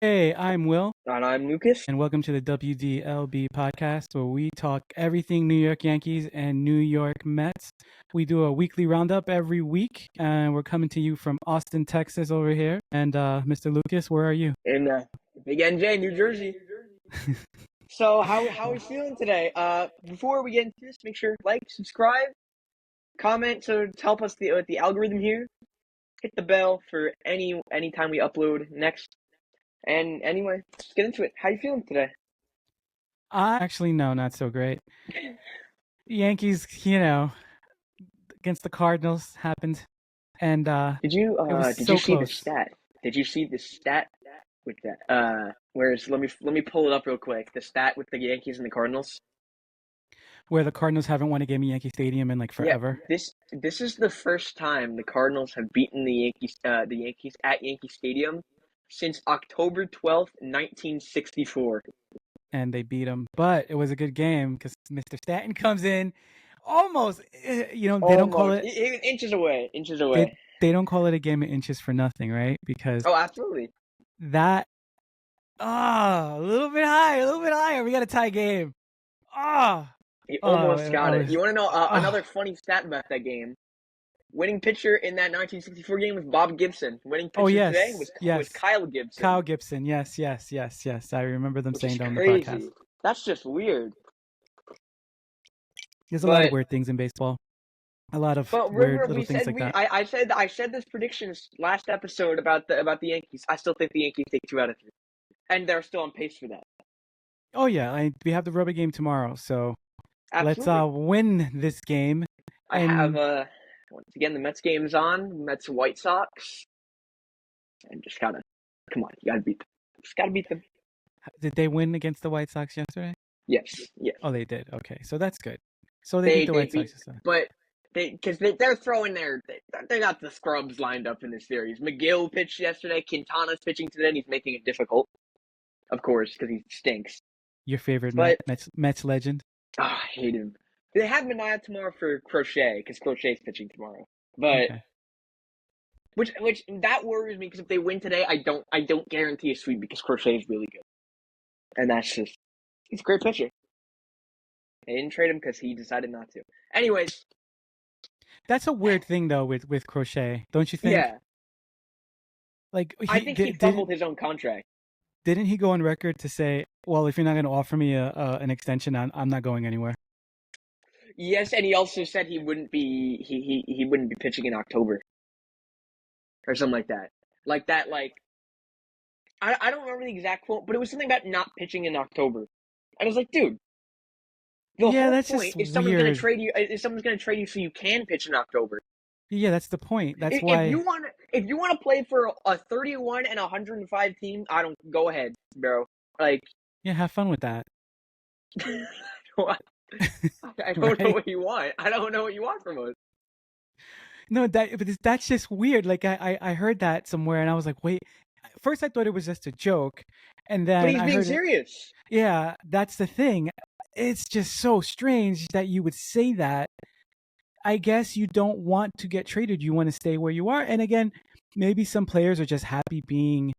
Hey, I'm Will, And I'm Lucas. and welcome to the WDLB podcast where we talk everything New York Yankees and New York Mets. We do a weekly roundup every week, and we're coming to you from Austin, Texas over here. And Mr. Lucas, where are you? In Big NJ, New Jersey. So how are we feeling today? Before we get into this, make sure like, subscribe, comment to help us with the algorithm here. Hit the bell for anytime we upload next. And anyway, let's get into it. How you feeling today? Actually, no, not so great. Yankees, against the Cardinals happened, and it was Did you so see the close. stat? Did you see the stat with that? Whereas let me pull it up real quick. The stat with the Yankees and the Cardinals. Where the Cardinals haven't won a game at Yankee Stadium in like Yeah, forever. this is the first time the Cardinals have beaten the Yankees at Yankee Stadium since October 12th, 1964. And they beat them. But it was a good game because Mr. Stanton comes in almost. They don't call Almost it inches away, inches they away. they don't call it a game of inches for nothing, right? Because Oh, absolutely. that a little bit high, a little bit higher. We got a tie game. Ah, He oh, almost I got it. was You want to know ah. another funny stat about that game? Winning pitcher in that 1964 game was Bob Gibson. Winning Oh pitcher today yes, was yes. Kyle Gibson, Kyle Gibson. Yes, yes, yes, yes. I remember them which is saying that on the broadcast. crazy. That's just weird. There's a lot of But weird things in baseball. A lot of But weird remember, little we things said like that. I said this predictions last episode about the Yankees. I still think the Yankees take 2 out of 3, and they're still on pace for that. Oh yeah, we have the rubber game tomorrow, so let's Absolutely. win this game. I have And once again the Mets game's on. Mets White Sox, and just gotta come on, you gotta beat them. Just gotta beat them. did they win against the White Sox yesterday? Yes, yes. Oh, they did. Okay, so that's good. So they beat They the they White beat, Sox yesterday. but they're throwing they got the scrubs lined up in this series. McGill pitched yesterday. Quintana's pitching today, and he's making it difficult, of course, because he stinks. Your favorite But Mets legend? I hate him. They have Mania tomorrow for Crochet because Crochet's pitching tomorrow. But Okay. which that worries me because if they win today, I don't guarantee a sweep because Crochet is really good, and that's just he's a great pitcher. They didn't trade him because he decided not to. Anyways, That's a weird thing though with Crochet, don't you think? yeah, Like I he think he fumbled his own contract. didn't he go on record to say, "Well, if you're not going to offer me an extension, I'm not going anywhere." Yes, and he also said he wouldn't be pitching in October or something like that. I don't remember the exact quote, but it was something about not pitching in October. And I was like, dude, the Yeah, whole that's point just is someone's going to weird. trade you. Is someone's going to trade you so you can pitch in October. Yeah, that's the point. That's If why. you want if you want to play for a 31 and 105 team, I don't go ahead, bro. Like, Yeah, have fun with that, I don't know right? what you want. I don't know what you want from us. No, that's just weird. Like I heard that somewhere, and I was like, wait. First, I thought it was just a joke, and But then he's I being heard it. serious. Yeah, that's the thing. It's just so strange that you would say that. I guess you don't want to get traded. You want to stay where you are. And again, maybe some players are just happy being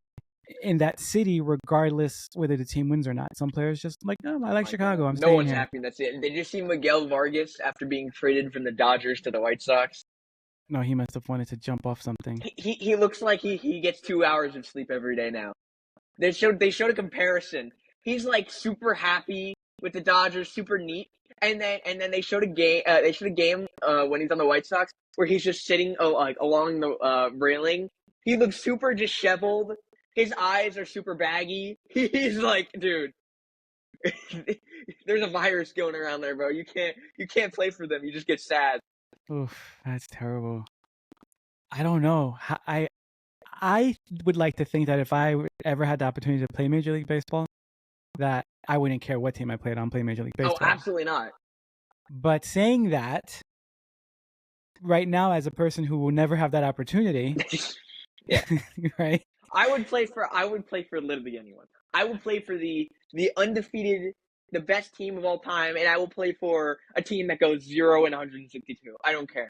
in that city, regardless whether the team wins or not. Some players just like, no, I like My God, Chicago. I'm no staying one's here. happy. That's it. Did you see Miguel Vargas after being traded from the Dodgers to the White Sox? No, he must have wanted to jump off something. He looks like he gets 2 hours of sleep every day now. They showed a comparison. He's like super happy with the Dodgers, super neat, and then they showed a game when he's on the White Sox where he's just sitting like along the railing. He looks super disheveled. His eyes are super baggy. He's like, dude, there's a virus going around there, bro. You can't play for them. You just get sad. Oof, that's terrible. I don't know. I would like to think that if I ever had the opportunity to play Major League Baseball, that I wouldn't care what team I played on, play Major League Oh, Baseball. absolutely not. But saying that, right now, as a person who will never have that opportunity, Yeah. right? I would play for literally anyone. I would play for the undefeated, the best team of all time, and I will play for a team that goes 0 and 162. I don't care.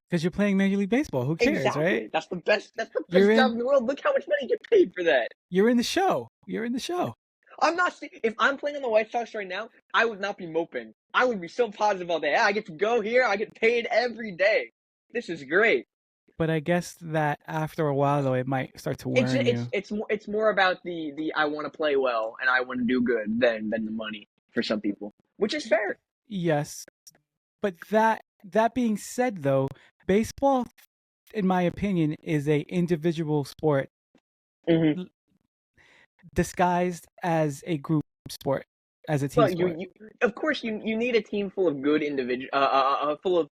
Because you're playing Major League Baseball. Who cares, right? Exactly. That's the best. That's the You're best job in. in the world. Look how much money you get paid for that. You're in the show. You're in the show. I'm not. If I'm playing on the White Sox right now, I would not be moping. I would be so positive all day. I get to go here. I get paid every day. This is great. But I guess that after a while, though, it might start to wear on you. It's more about the I want to play well and I want to do good than the money for some people, which is fair. Yes, but that being said, though, baseball, in my opinion, is a individual sport Mm-hmm. disguised as a group sport, as a team But sport. of course, you need a team full of good individual, full of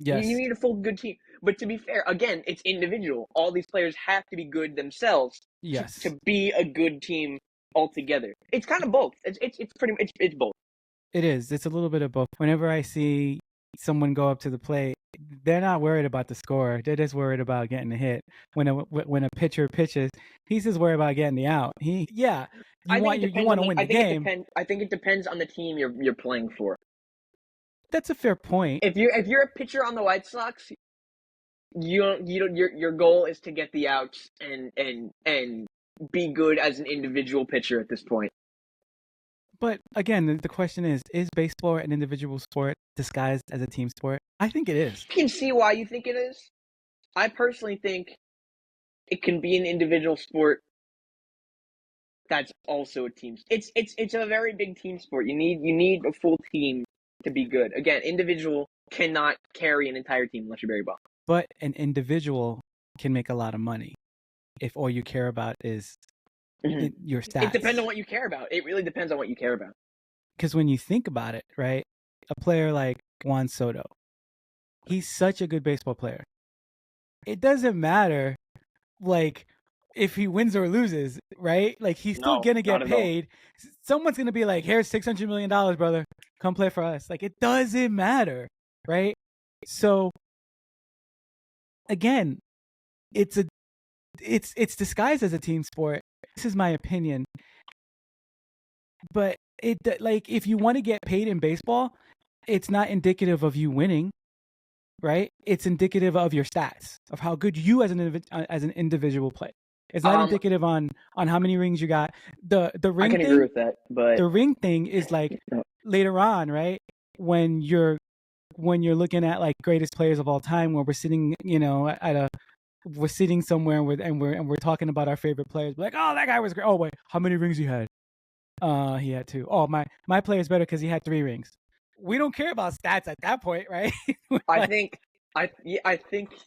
Yes. You need a full good team. But to be fair, again, it's individual. All these players have to be good themselves Yes. to be a good team altogether. It's kind of both. It's both. It is. It's a little bit of both. Whenever I see someone go up to the plate, they're not worried about the score. They're just worried about getting a hit. When a pitcher pitches, he's just worried about getting the out. You want to win the game. I think it depends on the team you're playing for. That's a fair point. If you're a pitcher on the White Sox, your goal is to get the outs and be good as an individual pitcher at this point. But again, the question is baseball an individual sport disguised as a team sport? I think it is. You can see why you think it is. I personally think it can be an individual sport that's also a team. It's a very big team sport. You need a full team to be good. Again, individual cannot carry an entire team unless you're Barry Bonds. But an individual can make a lot of money if all you care about is your stats. It depends on what you care about. It really depends on what you care about. Because when you think about it, right, a player like Juan Soto, he's such a good baseball player. It doesn't matter, like, if he wins or loses, right? Like, he's still going to get paid. Someone's going to be like, here's $600 million, brother. Come play for us. Like, it doesn't matter, right? So, again, it's disguised as a team sport. This is my opinion. But if you want to get paid in baseball, it's not indicative of you winning, right? It's indicative of your stats, of how good you as an individual play. It's not indicative on how many rings you got. The ring I can agree with that, but the ring thing is like later on, right? When you're looking at like greatest players of all time, where we're sitting, we're sitting somewhere and we're talking about our favorite players. We're like, oh, that guy was great. Oh wait, how many rings he had? He had 2. Oh, my player's better because he had 3 rings. We don't care about stats at that point, right? I think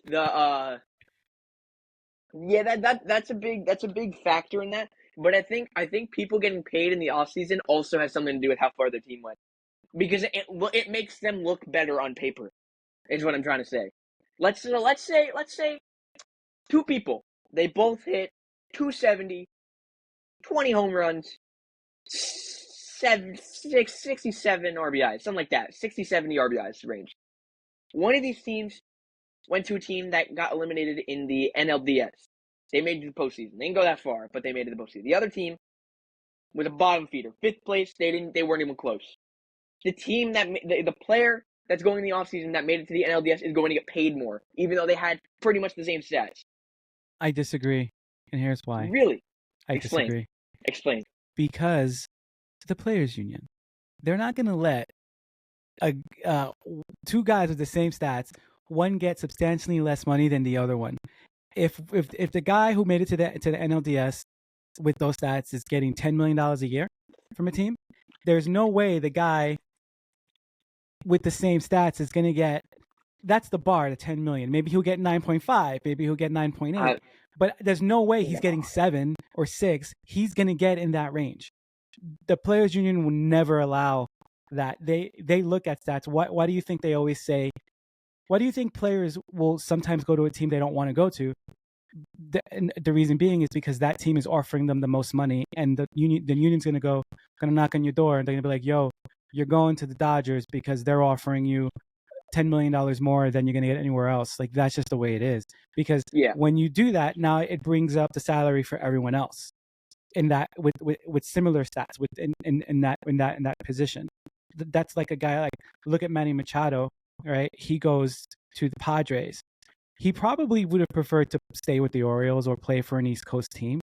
the that's a big factor in that. But I think people getting paid in the offseason also has something to do with how far their team went, because it makes them look better on paper. Is what I'm trying to say. Let's say 2 people, they both hit 270, 20 home runs, 67 RBIs, something like that, 60, 70 RBIs range. One of these teams went to a team that got eliminated in the NLDS. They made it to the postseason. They didn't go that far, but they made it to the postseason. The other team was a bottom feeder, 5th place. They weren't even close. The team the player that's going in the offseason that made it to the NLDS is going to get paid more, even though they had pretty much the same stats. I disagree, and here's why. Really? Disagree. Explain. Because the players' union, they're not going to let 2 guys with the same stats, one get substantially less money than the other one. If the guy who made it to the NLDS with those stats is getting $10 million a year from a team, there's no way the guy with the same stats is going to get. That's the bar to 10 million. Maybe he'll get 9.5. Maybe he'll get 9.8. But there's no way he's getting 7 or 6. He's going to get in that range. The players' union will never allow that. They look at stats. Why do you think they always say? Why do you think players will sometimes go to a team they don't want to go to? The reason being is because that team is offering them the most money, and the union's going to knock on your door, and they're going to be like, "Yo, you're going to the Dodgers because they're offering you $10 million more than you're going to get anywhere else." Like, that's just the way it is. Because when you do that, now it brings up the salary for everyone else in that with similar stats in that position. That's like a guy, like, look at Manny Machado. right? He goes to the Padres. He probably would have preferred to stay with the Orioles or play for an East Coast team.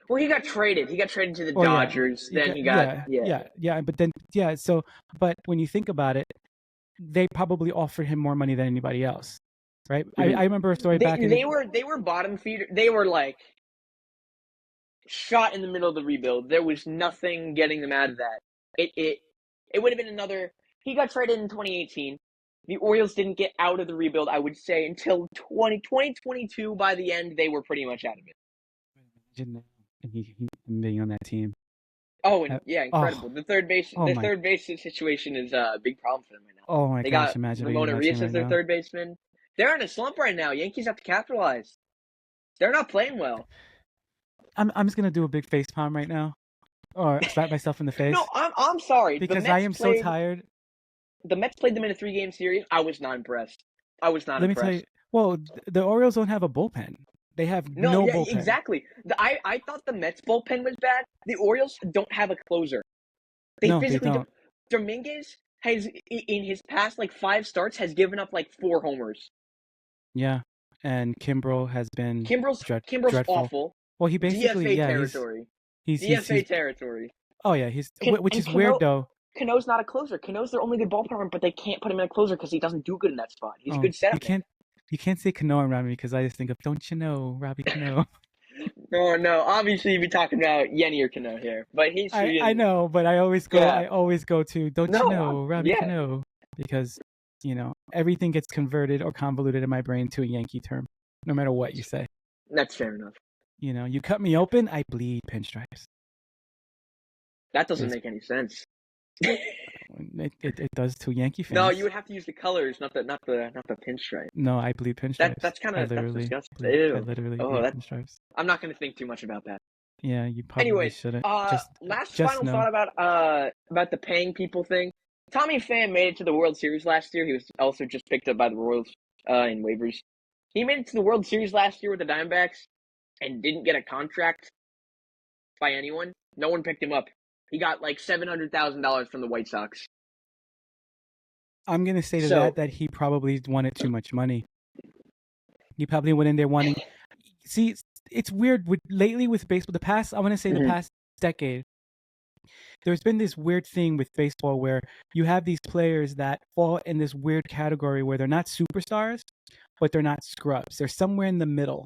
Well, he got traded. He got traded to the Oh yeah, Dodgers. Then he got yeah. But then so but when you think about it, they probably offered him more money than anybody else, right? Mhm. I remember a story They back in they were bottom feeder. They were like shot in the middle of the rebuild. There was nothing getting them out of that. It would have been another. He got traded in 2018. The Orioles didn't get out of the rebuild, I would say, until 2022. By the end, they were pretty much out of it. and he being on that team. Oh, and yeah, incredible. Oh, oh The my, third base situation is a big problem for them right now. oh my They gosh! got Imagine being on Ramon that team Arias right as their now. third baseman. They're in a slump right now. Yankees have to capitalize. They're not playing well. I'm just gonna do a big face palm right now, or slap myself in the No, face I'm sorry. because I am so tired. The Mets played them in a 3-game series. I was not impressed. I was not Let me tell you. impressed. Well, the Orioles don't have a bullpen. They have No, no yeah, bullpen. exactly. I thought the Mets bullpen was bad. The Orioles don't have a closer. They No, they physically don't. don't. Dominguez has, in his past like 5 starts, has given up like 4 homers. Yeah, and Kimbrel has been Kimbrel's dreadful. awful. Well, he basically, DFA yeah, territory. he's. DFA territory. Oh yeah, which And is weird though. Cano's not a closer. Cano's their only good ballpark arm, but they can't put him in a closer because he doesn't do good in that spot. He's a Oh, good setup man. you can't say Cano around me because I just think of don't you know Robbie Cano. No, no. Obviously, you'd be talking about Yenny or Cano here, but he's I freaking know, but yeah. I always go to don't you No, know Robbie yeah, Cano because everything gets converted or convoluted in my brain to a Yankee term, no matter what you say. that's fair enough. You cut me open, I bleed pinstripes. That doesn't It's, make any sense. it does to Yankee fans. No, you would have to use the colors, not the pinstripe. No, I bleed pinstripes. That's kind of that's disgusting. I Ew. literally Oh, bleed that pinstripes. I'm not gonna think too much about that. Yeah, you probably Anyways, shouldn't. last Just final know. thought about the paying people thing. Tommy Pham made it to the World Series last year. He was also just picked up by the Royals in waivers. He made it to the World Series last year with the Diamondbacks and didn't get a contract by anyone. No one picked him up. He got like $700,000 from the White Sox. I'm gonna say to So that he probably wanted too much money. He probably went in there wanting. See, it's weird lately with baseball. I want to say the past decade, there's been this weird thing with baseball where you have these players that fall in this weird category where they're not superstars, but they're not scrubs. They're somewhere in the middle.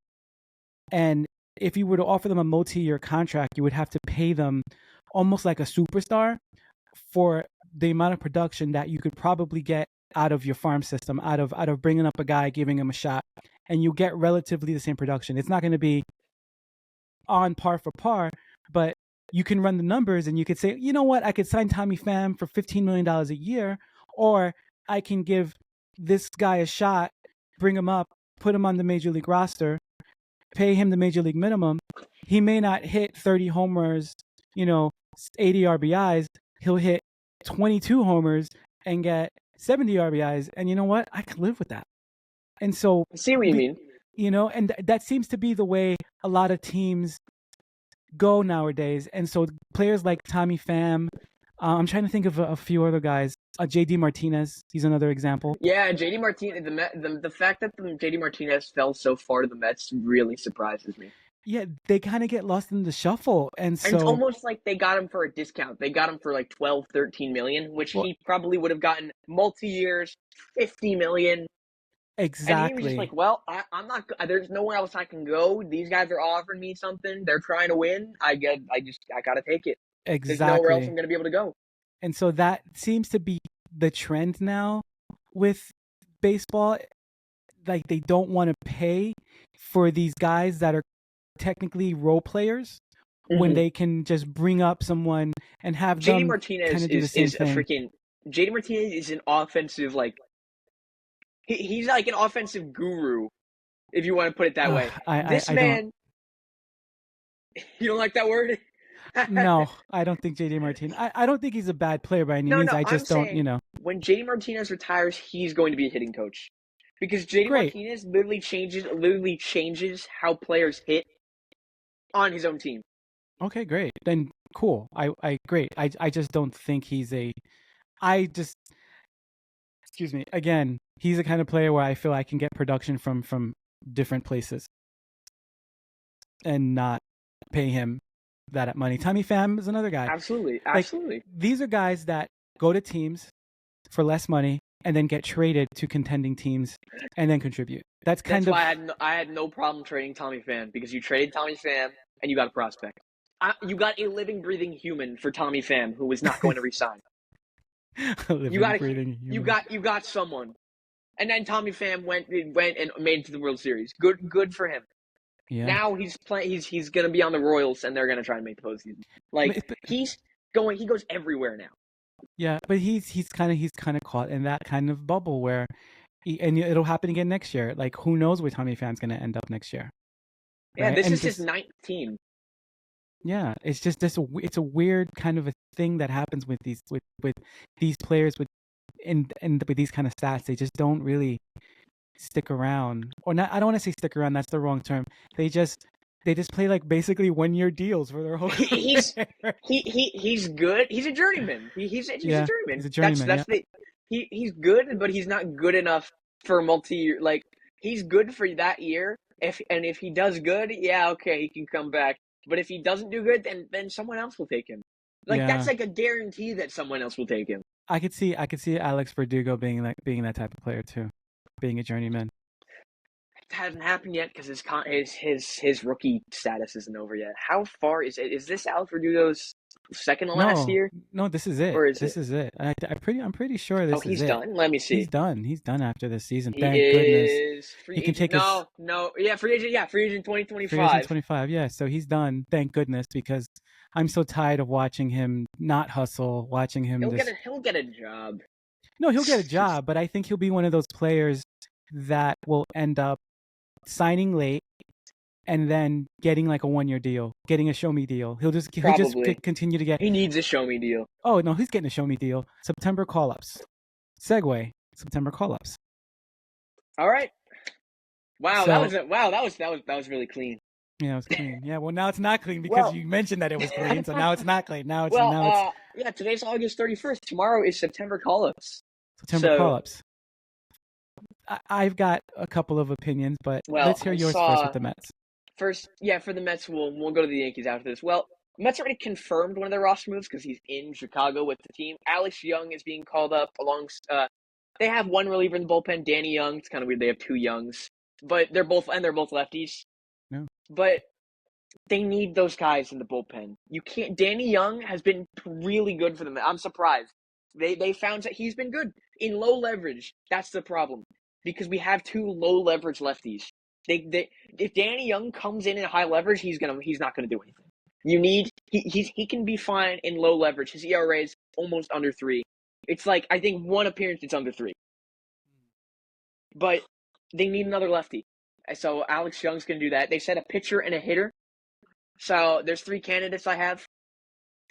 And if you were to offer them a multi-year contract, you would have to pay them almost like a superstar for the amount of production that you could probably get out of your farm system, out of bringing up a guy, giving him a shot, and you get relatively the same production. It's not going to be on par for par, but you can run the numbers and you could say, you know what, I could sign Tommy Pham for $15 million a year, or I can give this guy a shot, bring him up, put him on the major league roster, pay him the major league minimum. He may not hit 30 homers, 80 RBIs. He'll hit 22 homers and get 70 RBIs. And you know what? I could live with that. And so I see what you mean. And that seems to be the way a lot of teams go nowadays. And so players like Tommy Pham, I'm trying to think of a few other guys. JD Martinez, he's another example. Yeah, JD Martinez. The fact that JD Martinez fell so far to the Mets really surprises me. Yeah, they kind of get lost in the shuffle, and so it's almost like they got him for a discount. They got him for like 12, 13 million, which he probably would have gotten multi-years, 50 million. Exactly. And he was just like, well, I'm not. There's nowhere else I can go. These guys are offering me something. They're trying to win. I gotta take it. Exactly. There's nowhere else I'm gonna be able to go. And so that seems to be the trend now with baseball. Like they don't want to pay for these guys that are technically role players when they can just bring up someone and have JD them Martinez kind of do the same thing. JD Martinez is an offensive he's like an offensive guru, if you want to put it that way. This man, you don't like that word? No, I don't think JD Martinez. I don't think he's a bad player by any means. I just don't, When JD Martinez retires, he's going to be a hitting coach. Because JD Martinez literally changes how players hit on his own team. Okay, great. Then cool. Great. I just don't think he's excuse me. Again, he's the kind of player where I feel I can get production from different places and not pay him that money. Tommy Pham is another guy. Absolutely, Like absolutely. these are guys that go to teams for less money and then get traded to contending teams and then contribute. That's why I had no problem trading Tommy Pham, because you traded Tommy Pham and you got a prospect. You got a living, breathing human for Tommy Pham who was not going to resign. You got someone, and then Tommy Pham went and made it to the World Series. Good for him. Yeah. Now he's going to be on the Royals, and they're going to try and make the postseason. Like he goes everywhere now. Yeah, but he's kind of caught in that kind of bubble where, and it'll happen again next year. Like who knows where Tommy Pham's going to end up next year? Right? Yeah, this is his 9th team. Yeah, it's just it's a weird kind of a thing that happens with these players with these kind of stats. They just don't really stick around, or not. I don't want to say stick around. That's the wrong term. They just play like basically 1-year deals for their whole career. He's good. He's a journeyman. He's a journeyman. He's a journeyman. He's good, but he's not good enough for multi-year. Like he's good for that year. If he does good, yeah, okay, he can come back. But if he doesn't do good, then someone else will take him. Like that's like a guarantee that someone else will take him. I could see Alex Verdugo being that type of player too, being a journeyman. It hasn't happened yet because his rookie status isn't over yet. How far is it? Is this Alex Verdugo's second to last year? No, this is it. Or is this is it? I'm pretty sure this is it. Oh, he's done? Let me see. He's done. He's done after this season. He Thank is goodness. Free he agent. Can take free agent. Yeah, free agent 2025. Free agent 25. Yeah, so he's done. Thank goodness, because I'm so tired of watching him not hustle. Watching him. He'll get a job. No, he'll get a job, but I think he'll be one of those players that will end up signing late and then getting like a 1-year deal, getting a show me deal. He'll just continue to get. He needs a show me deal. Oh no, he's getting a show me deal. September call ups. Segue. September call ups. All right. Wow, that was really clean. Yeah, it was clean. Yeah, well now it's not clean because you mentioned that it was clean, so now it's not clean. Today's August 31st. Tomorrow is September call ups. Call ups. I've got a couple of opinions, but let's hear yours first with the Mets. First, for the Mets, we'll go to the Yankees after this. Well, Mets already confirmed one of their roster moves because he's in Chicago with the team. Alex Young is being called up along. They have one reliever in the bullpen, Danny Young. It's kind of weird they have 2 Youngs, but they're both lefties. No. But they need those guys in the bullpen. You can't. Danny Young has been really good for them. I'm surprised. They found that he's been good in low leverage. That's the problem, because we have 2 low leverage lefties. If Danny Young comes in high leverage, he's not gonna do anything. He can be fine in low leverage. His ERA is almost under 3. It's like I think 1 appearance it's under 3. But they need another lefty. So Alex Young's gonna do that. They said a pitcher and a hitter. So there's 3 candidates I have.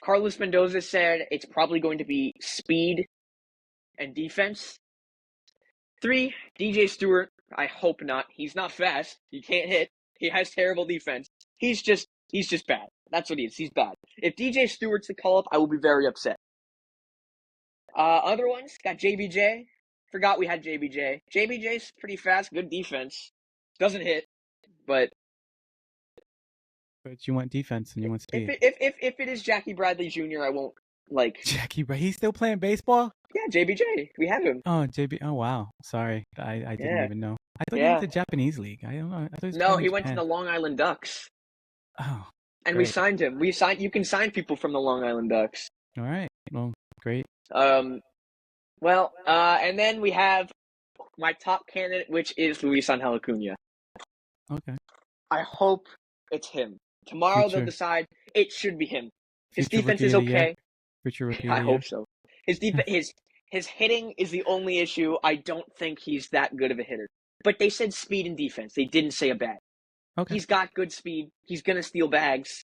Carlos Mendoza said it's probably going to be speed and defense. 3, DJ Stewart. I hope not. He's not fast. He can't hit. He has terrible defense. He's just bad. That's what he is. He's bad. If DJ Stewart's the call-up, I will be very upset. Other ones, got JBJ. Forgot we had JBJ. JBJ's pretty fast, good defense. Doesn't hit, but you want defense and you want speed. If it is Jackie Bradley Jr., I won't like Jackie. He's still playing baseball? Yeah, JBJ. We have him. Oh, JB. Oh, wow. Sorry, I didn't even know. I thought he went to the Japanese league. I don't know. No, he went to the Long Island Ducks. Oh, and great. We signed him. You can sign people from the Long Island Ducks. All right. Well, great. And then we have my top candidate, which is Luis Angel Acuna. Okay. I hope it's him. Tomorrow they'll decide. It should be him. His defense is okay. I hope so. His his hitting is the only issue. I don't think he's that good of a hitter. But they said speed and defense. They didn't say a bat. Okay. He's got good speed. He's gonna steal bags.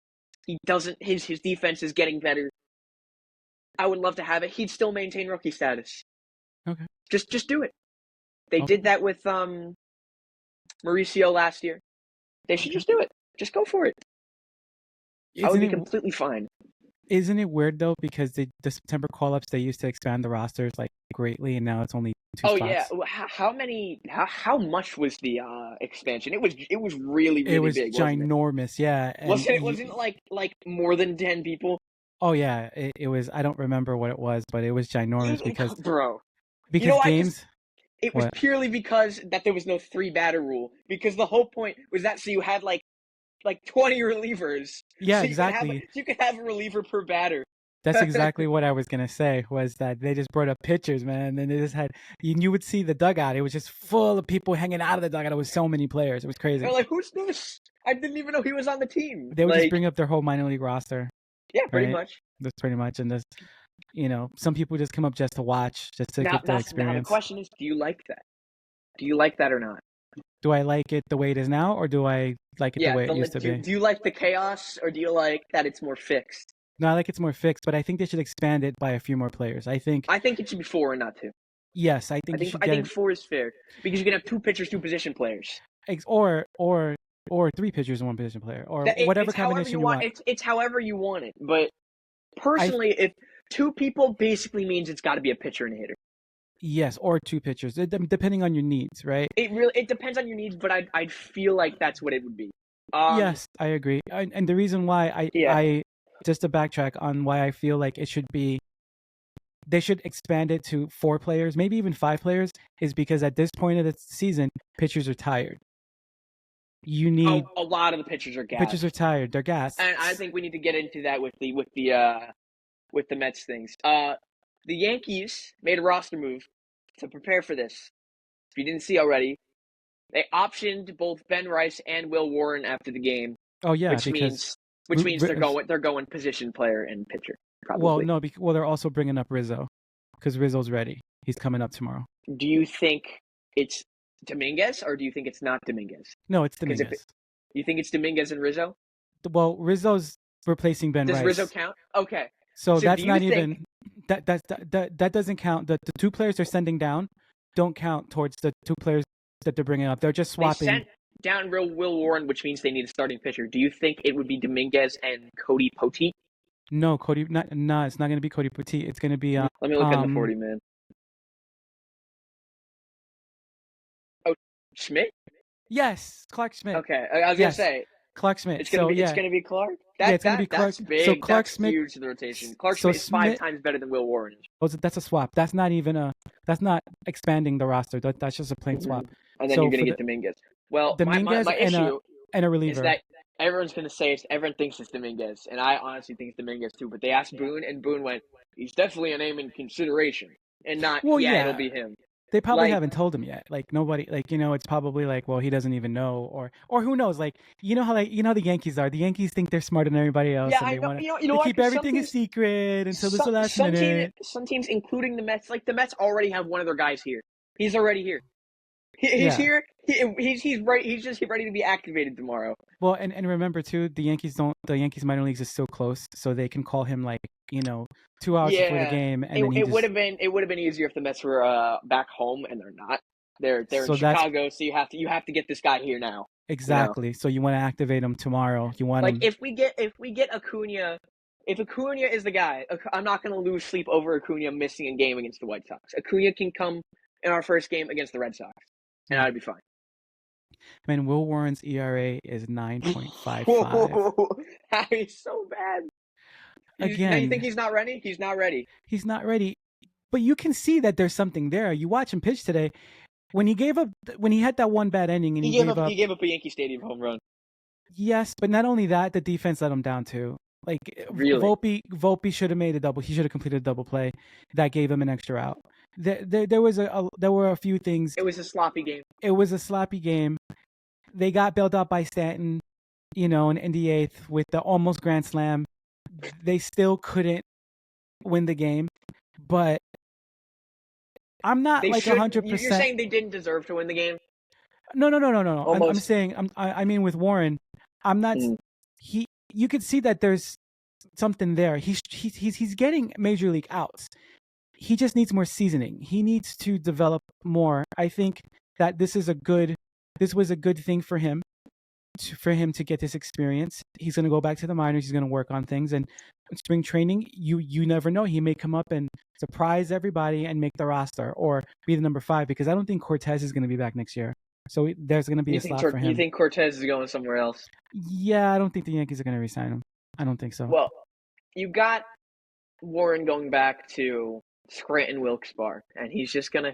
He doesn't. His defense is getting better. I would love to have it. He'd still maintain rookie status. Okay. Just do it. They did that with Mauricio last year. They should just do it. Just go for it. I would be completely fine. Isn't it weird though, because the September call-ups, they used to expand the rosters like greatly, and now it's only two Yeah. spots. How much was the expansion? It was really It really was big, wasn't it? ginormous, yeah. And Wasn't it like more than 10 people? oh yeah, it was. I don't remember what it was, but it was ginormous Bro, you know because why? Because games. it was What? purely because that there was no three batter rule. Because the whole point was that so you had like 20 relievers, Yeah, exactly. so you could have a reliever per batter. That's exactly what I was gonna say. Was that they just brought up pitchers, man, and they just had you would see the dugout. It was just full of people hanging out of the dugout. It was so many players. It was crazy. They're like, who's this? I didn't even know he was on the team. They would just Like, bring up their whole minor league roster, yeah, pretty right? much. That's pretty much, and just some people just come up just to watch, just to Now, get the now the experience. question is, do you like that? Do you like that or not? Do I like it the way it is now, or do I like it the Yeah, way it used to be? do you like the chaos or do you like that it's more fixed? No, I like it's more fixed, but I think they should expand it by a few more players. I think I think it should be four and not two. yes, I think you should I get think it, four is fair because you can have two pitchers, two position players. or three pitchers and one position player, or whatever It's however combination you you want. want. It's however you want it. But I personally, if two people basically means it's got to be a pitcher and a hitter. Yes, or two pitchers, depending on your needs, right? It depends on your needs, but I'd feel like that's what it would be. Yes, I agree. And the reason why Yeah. I just to backtrack on why I feel like it should be they should expand it to four players, maybe even five players, is because at this point of the season, pitchers are tired. You need A lot of the pitchers are pitchers are gassed, tired. They're gassed. and I think we need to get into that with the Mets things. The Yankees made a roster move to prepare for this. If you didn't see already, they optioned both Ben Rice and Will Warren after the game, Oh yeah, which because means they're going position player and pitcher well, probably. no, well they're also bringing up Rizzo because Rizzo's ready. He's coming up tomorrow. Do you think it's Dominguez or do you think it's not Dominguez? No, it's Because if Dominguez. you think it's Dominguez and Rizzo, Well, Rizzo's replacing Ben does Rice. Rizzo count? Okay. So So that's do you not think even that doesn't count. The two players they're sending down don't count towards the two players that they're bringing up. They're just they swapping. sent down Will Warren, which means they need a starting pitcher? Do you think it would be Dominguez and Cody Poteet? No, Cody. No, it's not going to be Cody Petit. It's going to be Let me look at the 40 man. Oh, Schmidt? Yes, Clark Schmidt. Okay, I was gonna say Clark Schmidt. it's gonna be Clark. It's gonna be Clark. That's big. So Clark That's Schmidt, huge to the rotation. Clark so Schmidt is 5 Schmidt, times better than Will Warren. that's a swap. That's not even that's not expanding the roster. That's just a plain swap. And then So you're gonna for get Dominguez. Well, Dominguez my issue and a is reliever. that everyone's gonna say everyone thinks it's Dominguez, and I honestly think it's Dominguez too. But they asked Boone, and Boone went, "He's definitely a name in consideration," and not, Well, "Yeah, yeah. it'll be him." They probably Like, haven't told him yet. Like nobody, like it's probably like, well, he doesn't even know, or who knows? Like how the Yankees are. The Yankees think they're smarter than everybody else, yeah, and I they know. want You know to what? keep 'Cause some everything a teams, secret until this the last minute. some teams, including the Mets, like the Mets, already have one of their guys here. He's already here. He's Yeah. here. He's right. He's just ready to be activated tomorrow. Well, and remember too, the Yankees minor leagues is so close, so they can call him like 2 hours before the game, and then it would have been easier if the Mets were back home, and they're not. They're So in Chicago, so you have to get this guy here now. exactly. So you want to activate him tomorrow. You want him. If we get Acuna, if Acuna is the guy, I'm not going to lose sleep over Acuna missing a game against the White Sox. Acuna can come in our first game against the Red Sox, and I'd be fine. Man, Will Warren's ERA is 9.55. He's so bad. Again, now you think he's not ready? He's not ready. He's not ready. But you can see that there's something there. You watch him pitch today. When he had that one bad inning and he gave up a Yankee Stadium home run. Yes, but not only that, the defense let him down too. Like really? Volpe should have made a double. He should have completed a double play. That gave him an extra out. There were a few things. It was a sloppy game. They got bailed out by Stanton, in the 8th with the almost grand slam. They still couldn't win the game, but I'm not 100%. You're saying they didn't deserve to win the game? No. I'm saying I mean with Warren, I'm not. You could see that there's something there. He's getting major league outs. He just needs more seasoning. He needs to develop more. I think that this was a good thing for him. for him to get this experience. He's going to go back to the minors. He's going to work on things, and in spring training, you never know. He may come up and surprise everybody and make the roster or be the number 5, because I don't think Cortez is going to be back next year. So there's going to be a slot for him. You think Cortez is going somewhere else? Yeah, I don't think the Yankees are going to re-sign him. I don't think so. Well, you got Warren going back to Scranton Wilkes-Barre, and he's just gonna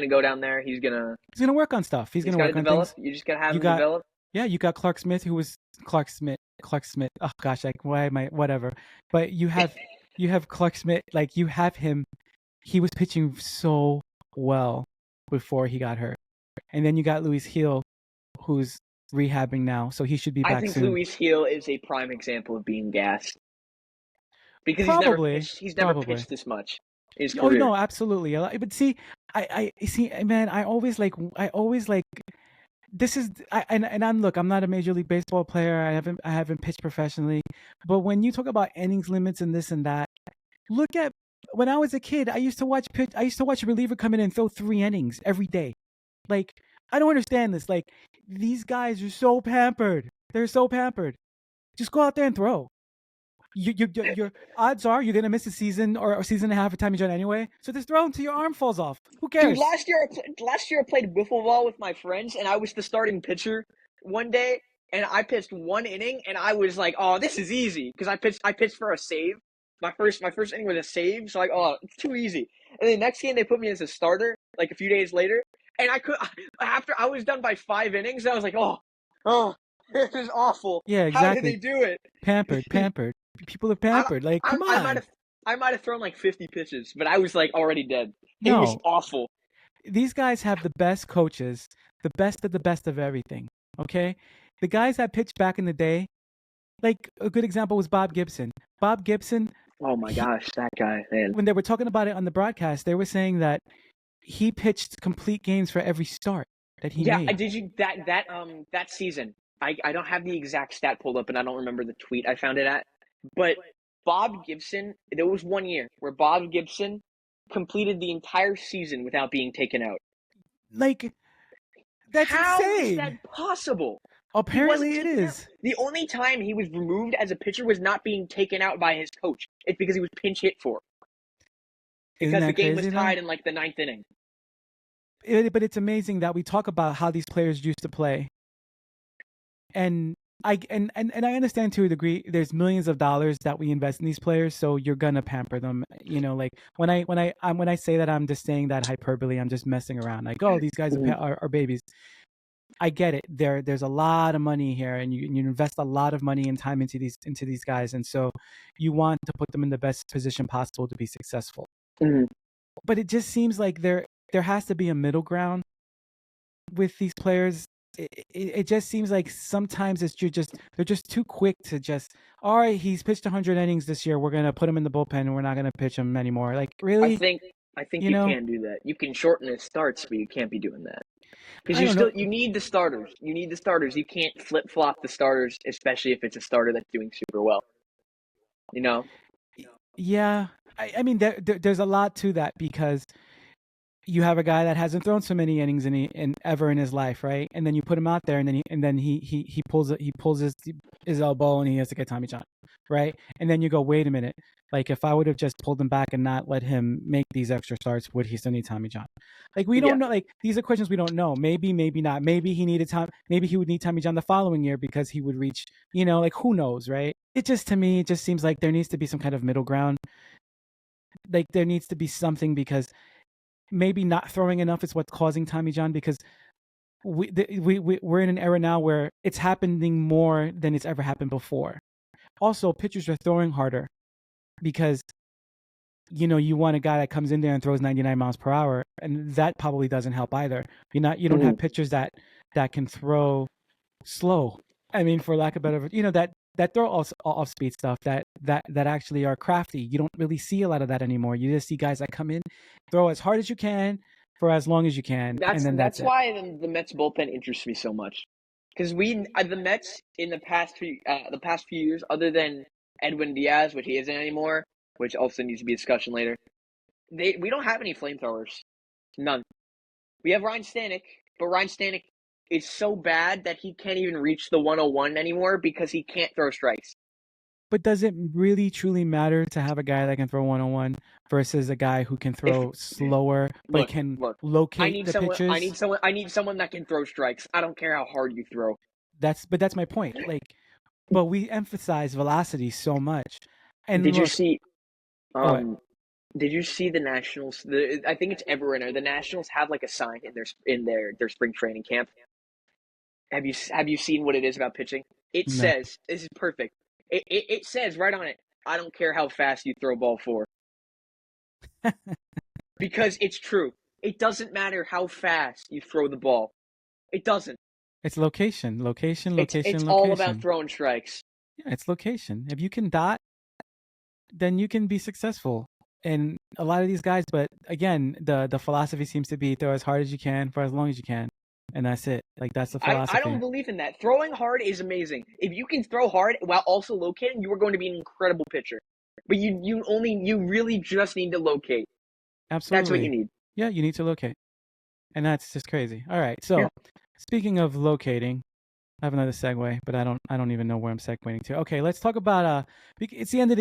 go down there. He's gonna work on stuff. He's gonna work on develop. things. You just gotta have him develop. Yeah, you got Clark Smith, who was Clark Smith. Oh gosh, like why am I whatever? But you have Clark Smith. Like you have him. He was pitching so well before he got hurt, and then you got Luis Gil, who's rehabbing now, so he should be back soon. I think Luis Gil is a prime example of being gassed because he's never pitched this much in his career. Oh no, absolutely. But see, I see, man. I always like. This is look, I'm not a Major League Baseball player. I haven't pitched professionally. But when you talk about innings limits and this and that, look at when I was a kid. I used to watch a reliever come in and throw 3 innings every day. Like, I don't understand this. Like, these guys are so pampered. They're so pampered. Just go out there and throw. Your odds are you're gonna miss a season or a season and a half of Tommy John anyway. So just throw until your arm falls off. Who cares? Dude, last year I played wiffle ball with my friends, and I was the starting pitcher one day, and I pitched 1 inning, and I was like, "Oh, this is easy," because I pitched for a save. My first inning was a save, so it's too easy. And the next game they put me as a starter, like a few days later, and after I was done by 5 innings, I was like, "Oh, this is awful." Yeah, exactly. How did they do it? Pampered. People are pampered. Come on. I might have thrown like 50 pitches, but I was like already dead. It was awful. These guys have the best coaches, the best of the best of everything. Okay, the guys that pitched back in the day, like a good example was Bob Gibson. Bob Gibson. Oh my gosh, that guy, man. When they were talking about it on the broadcast, they were saying that he pitched complete games for every start that he made. Yeah, did you that season? I don't have the exact stat pulled up, and I don't remember the tweet I found it at. But Bob Gibson, there was 1 year where Bob Gibson completed the entire season without being taken out. Like, that's insane. How is that possible? Apparently it is. The only time he was removed as a pitcher was not being taken out by his coach. It's because he was pinch hit for. Because the game was tied in like the 9th inning. But it's amazing that we talk about how these players used to play. And I understand to a degree. There's millions of dollars that we invest in these players, so you're gonna pamper them. You know, like when I say that, I'm just saying that hyperbole. I'm just messing around. Like, oh, these guys are babies. I get it. There's a lot of money here, and you invest a lot of money and time into these guys, and so you want to put them in the best position possible to be successful. Mm-hmm. But it just seems like there has to be a middle ground with these players. It just seems like sometimes they're just too quick to just, all right, he's pitched 100 innings this year, we're gonna put him in the bullpen and we're not gonna pitch him anymore. Like, really? I think you can't do that. You can shorten his starts, but you can't be doing that because you need the starters. You need the starters. You can't flip flop the starters, especially if it's a starter that's doing super well. You know? Yeah, I mean there's a lot to that because you have a guy that hasn't thrown so many innings ever in his life, right? And then you put him out there, and then he pulls his elbow, and he has to get Tommy John, right? And then you go, wait a minute, like if I would have just pulled him back and not let him make these extra starts, would he still need Tommy John? Like we don't know. Like these are questions we don't know. Maybe not. Maybe he needed time. Maybe he would need Tommy John the following year because he would reach. Like who knows, right? To me, it just seems like there needs to be some kind of middle ground. Like there needs to be something because. Maybe not throwing enough is what's causing Tommy John because we're in an era now where it's happening more than it's ever happened before. Also, pitchers are throwing harder because you want a guy that comes in there and throws 99 miles per hour, and that probably doesn't help either. You don't have pitchers that can throw slow. I mean, for lack of better, that throw off speed stuff that actually are crafty. You don't really see a lot of that anymore. You just see guys that come in, throw as hard as you can for as long as you can, and then that's why the Mets bullpen interests me so much. Because the Mets in the past few years, other than Edwin Diaz, which he isn't anymore, which also needs to be a discussion later, we don't have any flamethrowers. None. We have Ryan Stanek, but Ryan Stanek is so bad that he can't even reach the 101 anymore because he can't throw strikes. But does it really truly matter to have a guy that can throw 101 versus a guy who can If throw slower but look, can look, locate the pitches? I need someone that can throw strikes. I don't care how hard you throw. That's my point. Like, but we emphasize velocity so much. And Did you look, see oh, um did you see the Nationals? I think it's everywhere now. The Nationals have like a sign in their spring training camp. Have you seen what it is about pitching? It no, says this is perfect. It says right on it. I don't care how fast you throw ball four because it's true. It doesn't matter how fast you throw the ball. It doesn't. it's location, location, It's location, all about location. throwing strikes. Yeah, it's location. If you can dot, then you can be successful. And a lot of these guys, but again, the philosophy seems to be throw as hard as you can for as long as you can, and that's it. Like that's the I don't philosophy. believe in that. Throwing hard is amazing. If you can throw hard while also locating, you are going to be an incredible pitcher. But you really just need to locate. That's what you Absolutely. need. Yeah, you need to locate. And that's just crazy. All right. Yeah. So, speaking of locating, I have another segue, but I don't even know where I'm segueing to. Okay, let's talk about it's the end of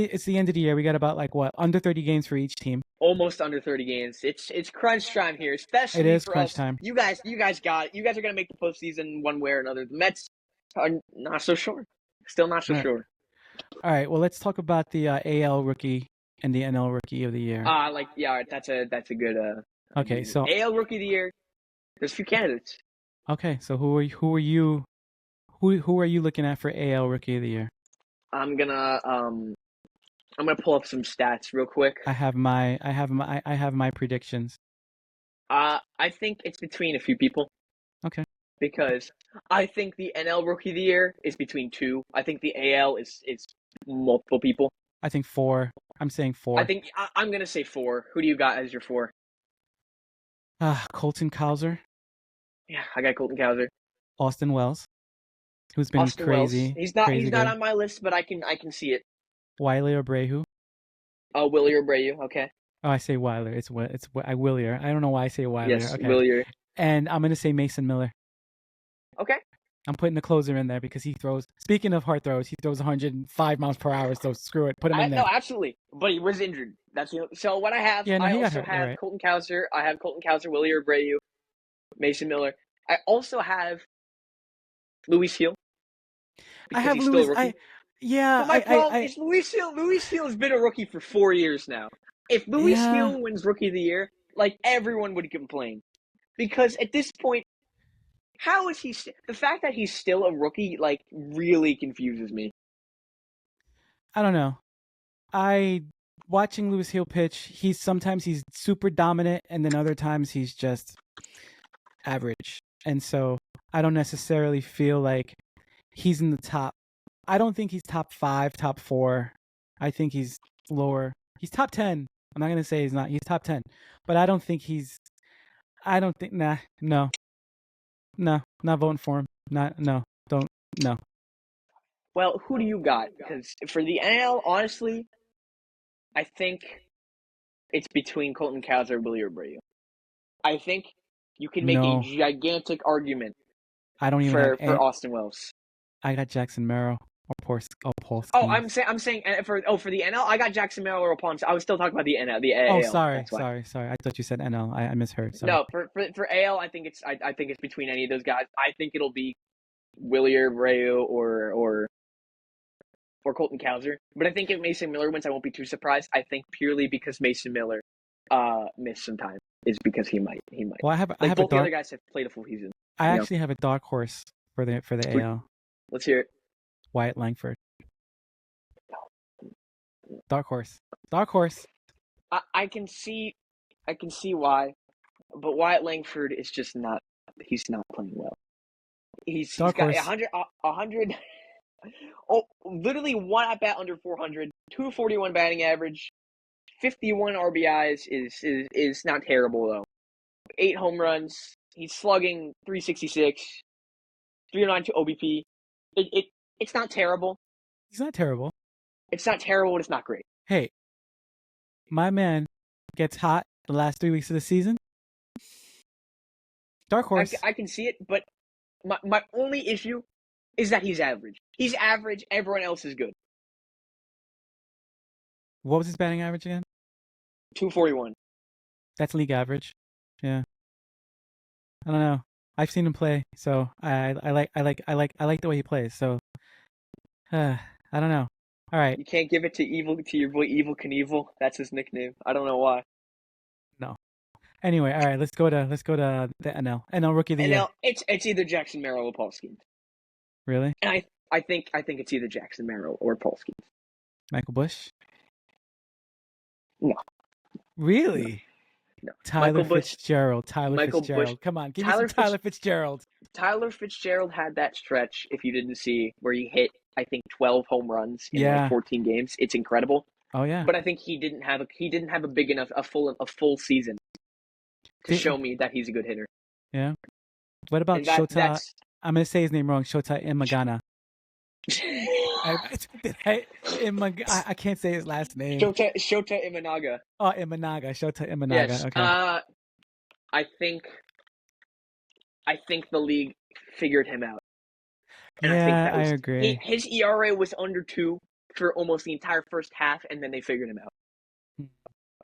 the year. We got about like what, under 30 games for each team. Almost under 30 games. It's crunch time here, It especially is for crunch us. time. You guys got it. You guys are gonna make the postseason one way or another. The Mets are not so sure. Still not so All right. sure. All right. Well, let's talk about the AL rookie and the NL rookie of the year. Yeah, that's a good Okay, so AL Rookie of the Year. There's a few candidates. okay, so who are you looking at for AL rookie of the year? I'm gonna um I'm gonna pull up some stats real quick. I have my predictions. I think it's between a few people Okay. because I think the NL Rookie of the Year is between two. I think the AL is multiple people. I think 4. I'm saying 4. I'm gonna say four. Who do you got as your four? Colton Cowser, Yeah, I got Colton Cowser. Austin Wells, who's been Austin Wells. crazy, crazy He's not good. on my list, but I can see it. Wiley Abreu. Willie Abreu. Okay. Oh, I say Weiler. It's Willier. I don't know why I say Weiler. Yes, Okay. Willie. And I'm gonna say Mason Miller. Okay. I'm putting the closer in there because he throws. Speaking of hard throws, he throws 105 miles per hour. So screw it. Put him in there. No, absolutely. But he was injured. So what I have, Yeah, no, I he got also hurt. You're have right. Colton Cowser. I have Colton Cowser, Willie Abreu, Mason Miller. I also have Luis Hill I because have he's still a Lewis. rookie. Yeah, But my problem is Luis Hill. Luis Hill has been a rookie for 4 years now. If Luis yeah. Hill wins Rookie of the Year, like everyone would complain, because at this point, how is he? The fact that he's still a rookie like really confuses me. I don't know. I watching Lewis Hill pitch. Sometimes he's super dominant, and then other times he's just average. And so I don't necessarily feel like he's in the top. I don't think he's top 5, top 4. I think he's lower. He's top 10. I'm not gonna say he's not. He's top 10, but I don't think he's. I don't think. Nah, no, no, not voting for him. Not no. Don't no. Well, who do you got? Because for the NL, honestly, I think it's between Colton Cowser and Willie Abreu. I think you can make a No, gigantic argument I don't even have for any. Austin Wells. I got Jackson Merrill or Paul Oh, Skeens. I'm saying for the NL, I got Jackson Miller or Ponce. I was still talking about the NL, the Oh, AL. sorry, That's why. sorry, sorry. I thought you said NL. I misheard. Sorry. No, for AL, I think it's between any of those guys. I think it'll be Willie Abreu or Colton Cowser. But I think if Mason Miller wins, I won't be too surprised. I think purely because Mason Miller missed some time is because he might. Well, I Like have a both the dark. other guys have played a full season. I You know, actually have a dark horse for the AL. let's hear it. Wyatt Langford. Dark horse. Dark horse. I can see why, but Wyatt Langford is just not. He's not playing well. He's Dark got horse. 100. Oh, literally one at bat under 400, 241 batting average, 51 RBIs is not terrible though. 8 home runs. He's slugging 366, 392 OBP. It's not terrible. He's not terrible. It's not terrible, but it's not great. Hey, my man gets hot the last 3 weeks of the season. Dark horse. I can see it, but My only issue is that he's average. He's average. Everyone else is good. What was his batting average again? 241. That's league average. Yeah. I don't know. I've seen him play, so I like the way he plays. So I don't know. All right. You can't give it to your boy Evil Knievel. That's his nickname. I don't know why. No. Anyway, all right. Let's go to the NL Rookie of the And Year. now it's either Jackson Merrill or Paul Skeens. Really? And I think it's either Jackson Merrill or Paul Skeens. Michael Bush? No. Really? No. Tyler Michael Bush. Fitzgerald. Michael Fitzgerald. Bush. Come on, give me some Tyler Fitzgerald. Tyler Fitzgerald had that stretch, if you didn't see, where he hit, I think, 12 home runs in like 14 games. It's incredible. Oh yeah. But I think he didn't have a big enough a full season to show me that he's a good hitter. Yeah. What about Shota? I'm gonna say his name wrong. Shota Imagana. I can't say his last name. Shota Imanaga. Oh, Imanaga. Shota Imanaga. Yes. Okay. I think the league figured him out. And I agree. His ERA was under 2 for almost the entire first half, and then they figured him out.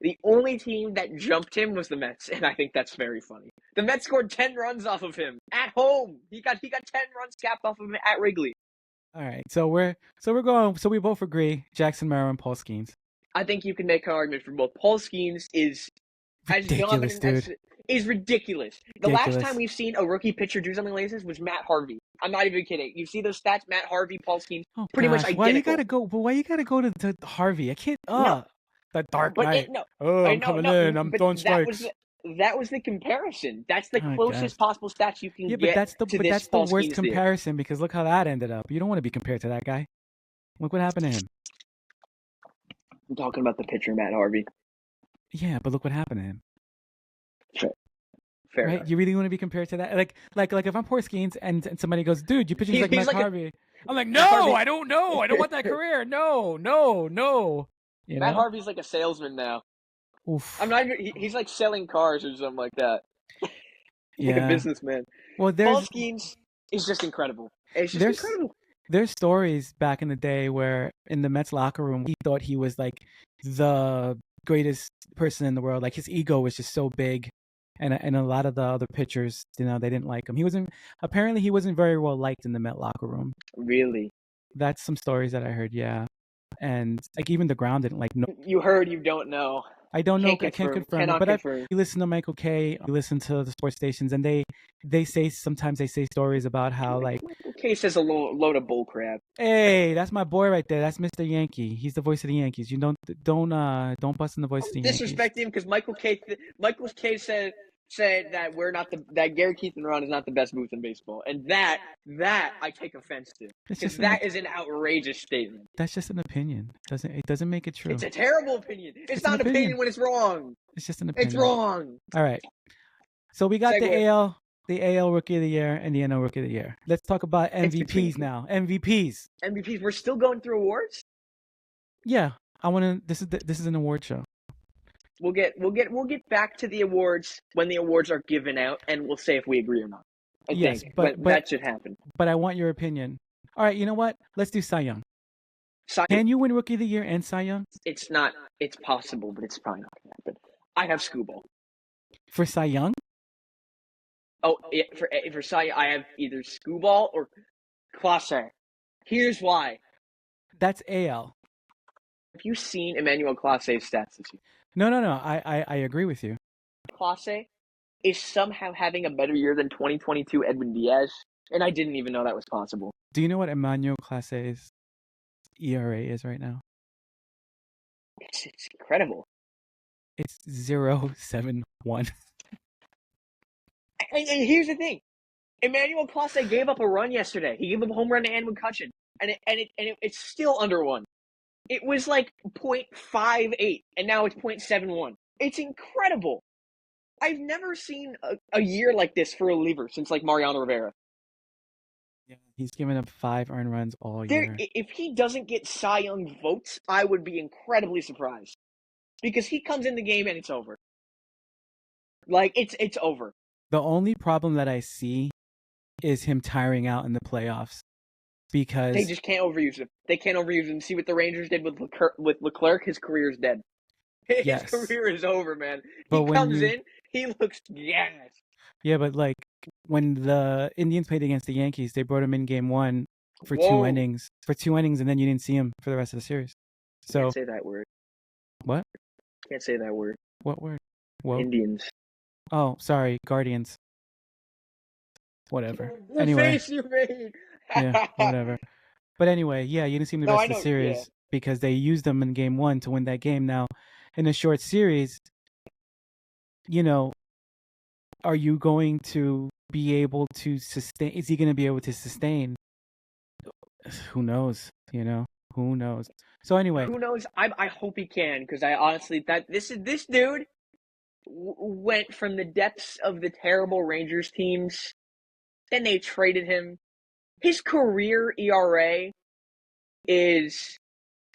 The only team that jumped him was the Mets, and I think that's very funny. The Mets scored 10 runs off of him at home. He got 10 runs capped off of him at Wrigley. All right, so we both agree Jackson Merrill and Paul Skeens. I think you can make an argument for both. Paul Skeens is ridiculous, dude. Is ridiculous. The last time we've seen a rookie pitcher do something like this was Matt Harvey. I'm not even kidding. You see those stats? Matt Harvey, Paul Skeens, pretty much identical. Why you gotta go to Harvey? I can't. The Dark Knight. I'm coming in. I'm throwing strikes. That was the comparison. That's the closest possible stats you can get. But that's the worst comparison because look how that ended up. You don't want to be compared to that guy. Look what happened to him. I'm talking about the pitcher, Matt Harvey. Yeah, but look what happened to him. Fair right? Enough. You really want to be compared to that? Like if I'm Paul Skeens and somebody goes, dude, you pitching like Matt Harvey. I'm like, no, I don't know. I don't want that career. No. Matt Harvey's like a salesman now. Oof. I'm not even. He's like selling cars or something like that. Like a businessman. Well, Paul Skeens is just incredible. It's just incredible. There's stories back in the day where in the Mets locker room, he thought he was like the greatest person in the world. Like his ego was just so big, and a lot of the other pitchers, they didn't like him. He wasn't very well liked in the Met locker room. Really? That's some stories that I heard. Yeah, and like even the ground didn't like. No. You heard, you don't know. I don't know. I can't confirm. But you listen to Michael K. You listen to the sports stations, and they say stories about how like Michael K. says a load of bull crap. Hey, that's my boy right there. That's Mr. Yankee. He's the voice of the Yankees. You don't bust in the voice of the Yankees. Disrespect him because Michael K. said that that Gary Keith and Ron is not the best booth in baseball, and that I take offense to because that is an outrageous statement. That's just an opinion. It doesn't make it true. It's a terrible opinion. It's not an opinion when it's wrong. It's just an opinion. It's wrong. All right. So we got the AL Rookie of the Year and the NL Rookie of the Year. Let's talk about MVPs now. MVPs. We're still going through awards. Yeah, I want to. This is an award show. We'll get back to the awards when the awards are given out, and we'll say if we agree or not. I think, but that should happen. But I want your opinion. All right, you know what? Let's do Cy Young. Can you win Rookie of the Year and Cy Young? It's not. It's possible, but it's probably not going to happen. I have Scooble. For Cy Young? Oh, yeah, for Cy Young, I have either Scooble or Clase. Here's why. That's AL. Have you seen Emmanuel Clase's stats this year? No. I agree with you. Clase is somehow having a better year than 2022 Edwin Diaz, and I didn't even know that was possible. Do you know what Emmanuel Clase's ERA is right now? It's incredible. It's 0.71. And here's the thing. Emmanuel Clase gave up a run yesterday. He gave up a home run to Ann McCutcheon, and it's still under 1. It was like 0.58, and now it's 0.71. It's incredible. I've never seen a year like this for a reliever since like Mariano Rivera. Yeah, he's given up 5 earned runs all year. If he doesn't get Cy Young votes, I would be incredibly surprised. Because he comes in the game and it's over. Like, it's over. The only problem that I see is him tiring out in the playoffs because They just can't overuse him. They can't overuse him. See what the Rangers did with Leclerc? His career's dead. His yes, career is over, man. but He when comes you in, he looks gas. yeah, but like when the Indians played against the Yankees, they brought him in game 1 for two Whoa. innings, and then you didn't see him for the rest of the series. Can't So say that word. what? Can't say that word. What word? Whoa. Indians. Oh, sorry, Guardians. Whatever. The Anyway, face you made. yeah, whatever. But anyway, yeah, you didn't see him the No, rest I of the know. Yeah. series because they used them in game 1 to win that game. Now, in a short series, you know, are you going to be able to sustain? Is he going to be able to sustain? Who knows? Who knows? So anyway, Who knows? I hope he can, because I honestly that this dude went from the depths of the terrible Rangers teams. Then they traded him. His career ERA is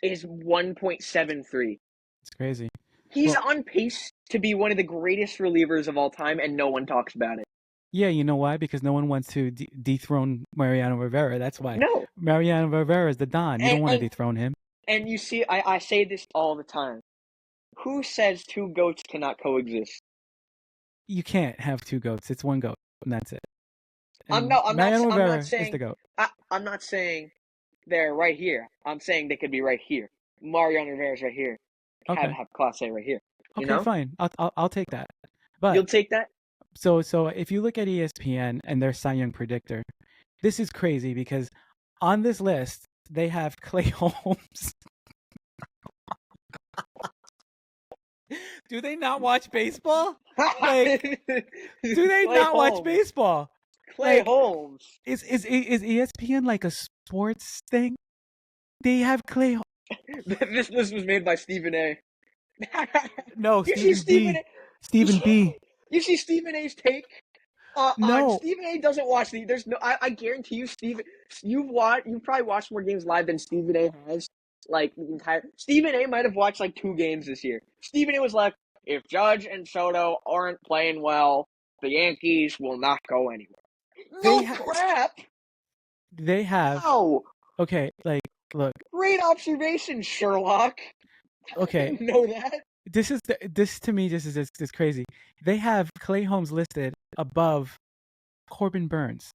1.73. it's crazy. He's Well, on pace to be one of the greatest relievers of all time, and no one talks about it. yeah, you know why? Because no one wants to dethrone Mariano Rivera. That's why. No. Mariano Rivera is the Don. You don't want to And dethrone him. and you see, I say this all the time. Who says two goats cannot coexist? You can't have two goats. It's one goat, and that's it. I'm And Mariano not Rivera is saying the goat. I'm not saying they're right here. I'm saying they could be right here. Mariano Rivera's right here. Okay. Have Class A right here. You Okay, know? fine. I'll take that. But You'll take that? so if you look at ESPN and their Cy Young predictor, this is crazy because on this list they have Clay Holmes. Do they not watch baseball? Like, do they Clay not watch Holmes. baseball? Clay Like, Holmes. Is ESPN like a sports thing? They have Clay. This list was made by Stephen A. No, You see Stephen B. You Stephen B. you see Stephen A's take? No, Stephen A doesn't watch the. There's no. I guarantee you, You've probably watched more games live than Stephen A has. Like the entire. Stephen A might have watched like 2 games this year. Stephen A was like, if Judge and Soto aren't playing well, the Yankees will not go anywhere. They No crap. they have. Wow. Okay, like look. Great observation, Sherlock. I Okay, didn't know that. this to me this is crazy. They have Clay Holmes listed above Corbin Burns.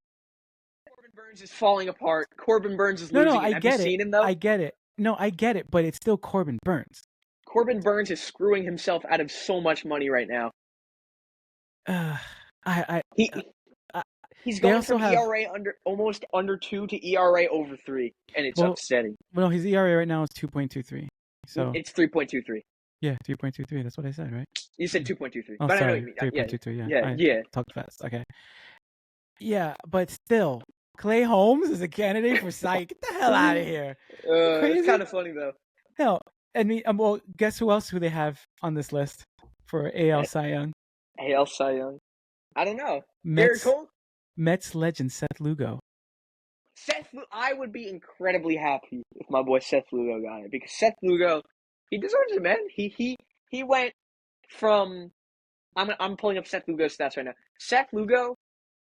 Corbin Burns is falling apart. Corbin Burns is No, losing it. I Have you get it. seen him though? I get it. No, I get it, but it's still Corbin Burns. Corbin Burns is screwing himself out of so much money right now. Uh, I He uh, he's they going also from have ERA almost under 2 to ERA over 3, and it's well, upsetting. well, his ERA right now is 2.23. So It's 3.23. yeah, 3.23. That's what I said, right? You said 2.23, Oh, but I know what you sorry, mean. Yeah, 3.23. Yeah, yeah, I yeah. talked fast. Okay. Yeah, but still, Clay Holmes is a candidate for Cy. Get the hell out of here! You It's crazy? kind of funny though. Hell, well, guess who else they have on this list for AL Cy Young? AL Cy Young. I don't know. Garrett Mets Cole. Mets legend Seth Lugo. I would be incredibly happy if my boy Seth Lugo got it, because Seth Lugo, he deserves it, man. He went from. I'm pulling up Seth Lugo's stats right now. Seth Lugo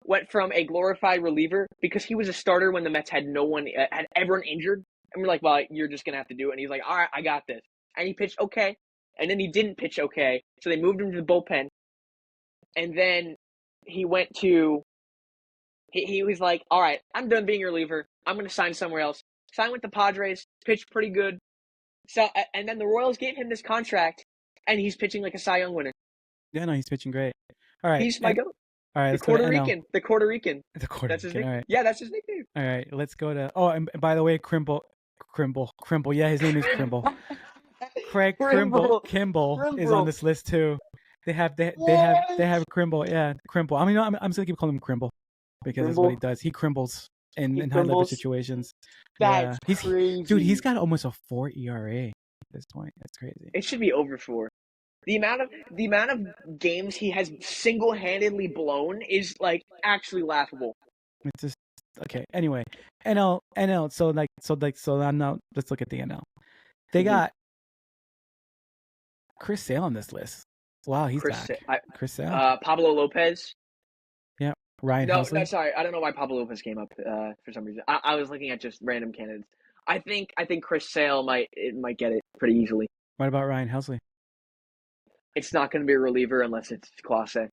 went from a glorified reliever because he was a starter when the Mets had no one, had everyone injured, and we're like, well, you're just gonna have to do it. And he's like, all right, I got this. And he pitched okay, and then he didn't pitch okay, so they moved him to the bullpen, and then he went to. He was like, all right, I'm done being a reliever. I'm going to sign somewhere else. Signed with the Padres, pitched pretty good. So, and then the Royals gave him this contract, and he's pitching like a Cy Young winner. Yeah, no, he's pitching great. All right, He's my goat. all right, The let's go to Puerto NL. Rican. The Puerto Rican. The Puerto That's his Rican. nickname. All right. Yeah, that's his nickname. All right, let's go to. Oh, and by the way, Krimble. Yeah, his name is Krimble. Craig Kimball is on this list too. They have Krimble. Yeah, Krimble. I mean, I'm just gonna keep calling him Krimble because that's what he does. He crimbles in high level situations. That's yeah, crazy. Dude, he's got almost a 4 ERA at this point. That's crazy. It should be over 4. The amount of games he has single-handedly blown is like actually laughable. It's just okay. Anyway, NL. So I'm now. Let's look at the NL. They got Chris Sale on this list. Wow, he's back. Chris Sale. Pablo Lopez. Yeah. Ryan No, Helsley? sorry. I don't know why Pablo Lopez came up for some reason. I was looking at just random candidates. I think Chris Sale might get it pretty easily. What about Ryan Helsley? It's not going to be a reliever unless it's Clase.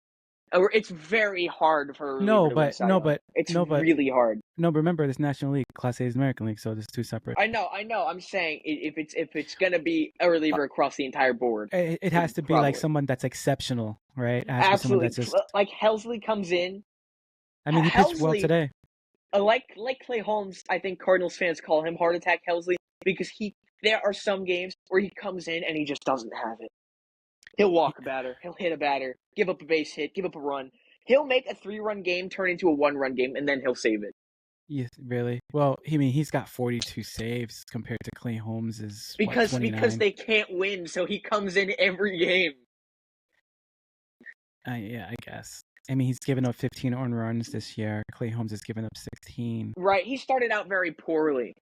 Or it's very hard for a reliever No, to win but Cy no, Young. but It's no, but really hard. no. Remember, this National League, Class A is American League, so there's two separate. I know. I'm saying if it's going to be a reliever across the entire board, It has to be like probably. someone that's exceptional, right? It has to be someone Absolutely. that's just. Like Helsley comes in. I mean, he pitched well Helsley, today. like Clay Holmes, I think Cardinals fans call him Heart Attack Helsley because there are some games where he comes in and he just doesn't have it. He'll walk a batter, he'll hit a batter, give up a base hit, give up a run. He'll make a 3-run game turn into a 1-run game, and then he'll save it. Yes, really? Well, he's got 42 saves compared to Clay Holmes is what, Because 29? they can't win, so he comes in every game. Yeah, I guess. I mean, he's given up 15 earned runs this year. Clay Holmes has given up 16. Right, he started out very poorly.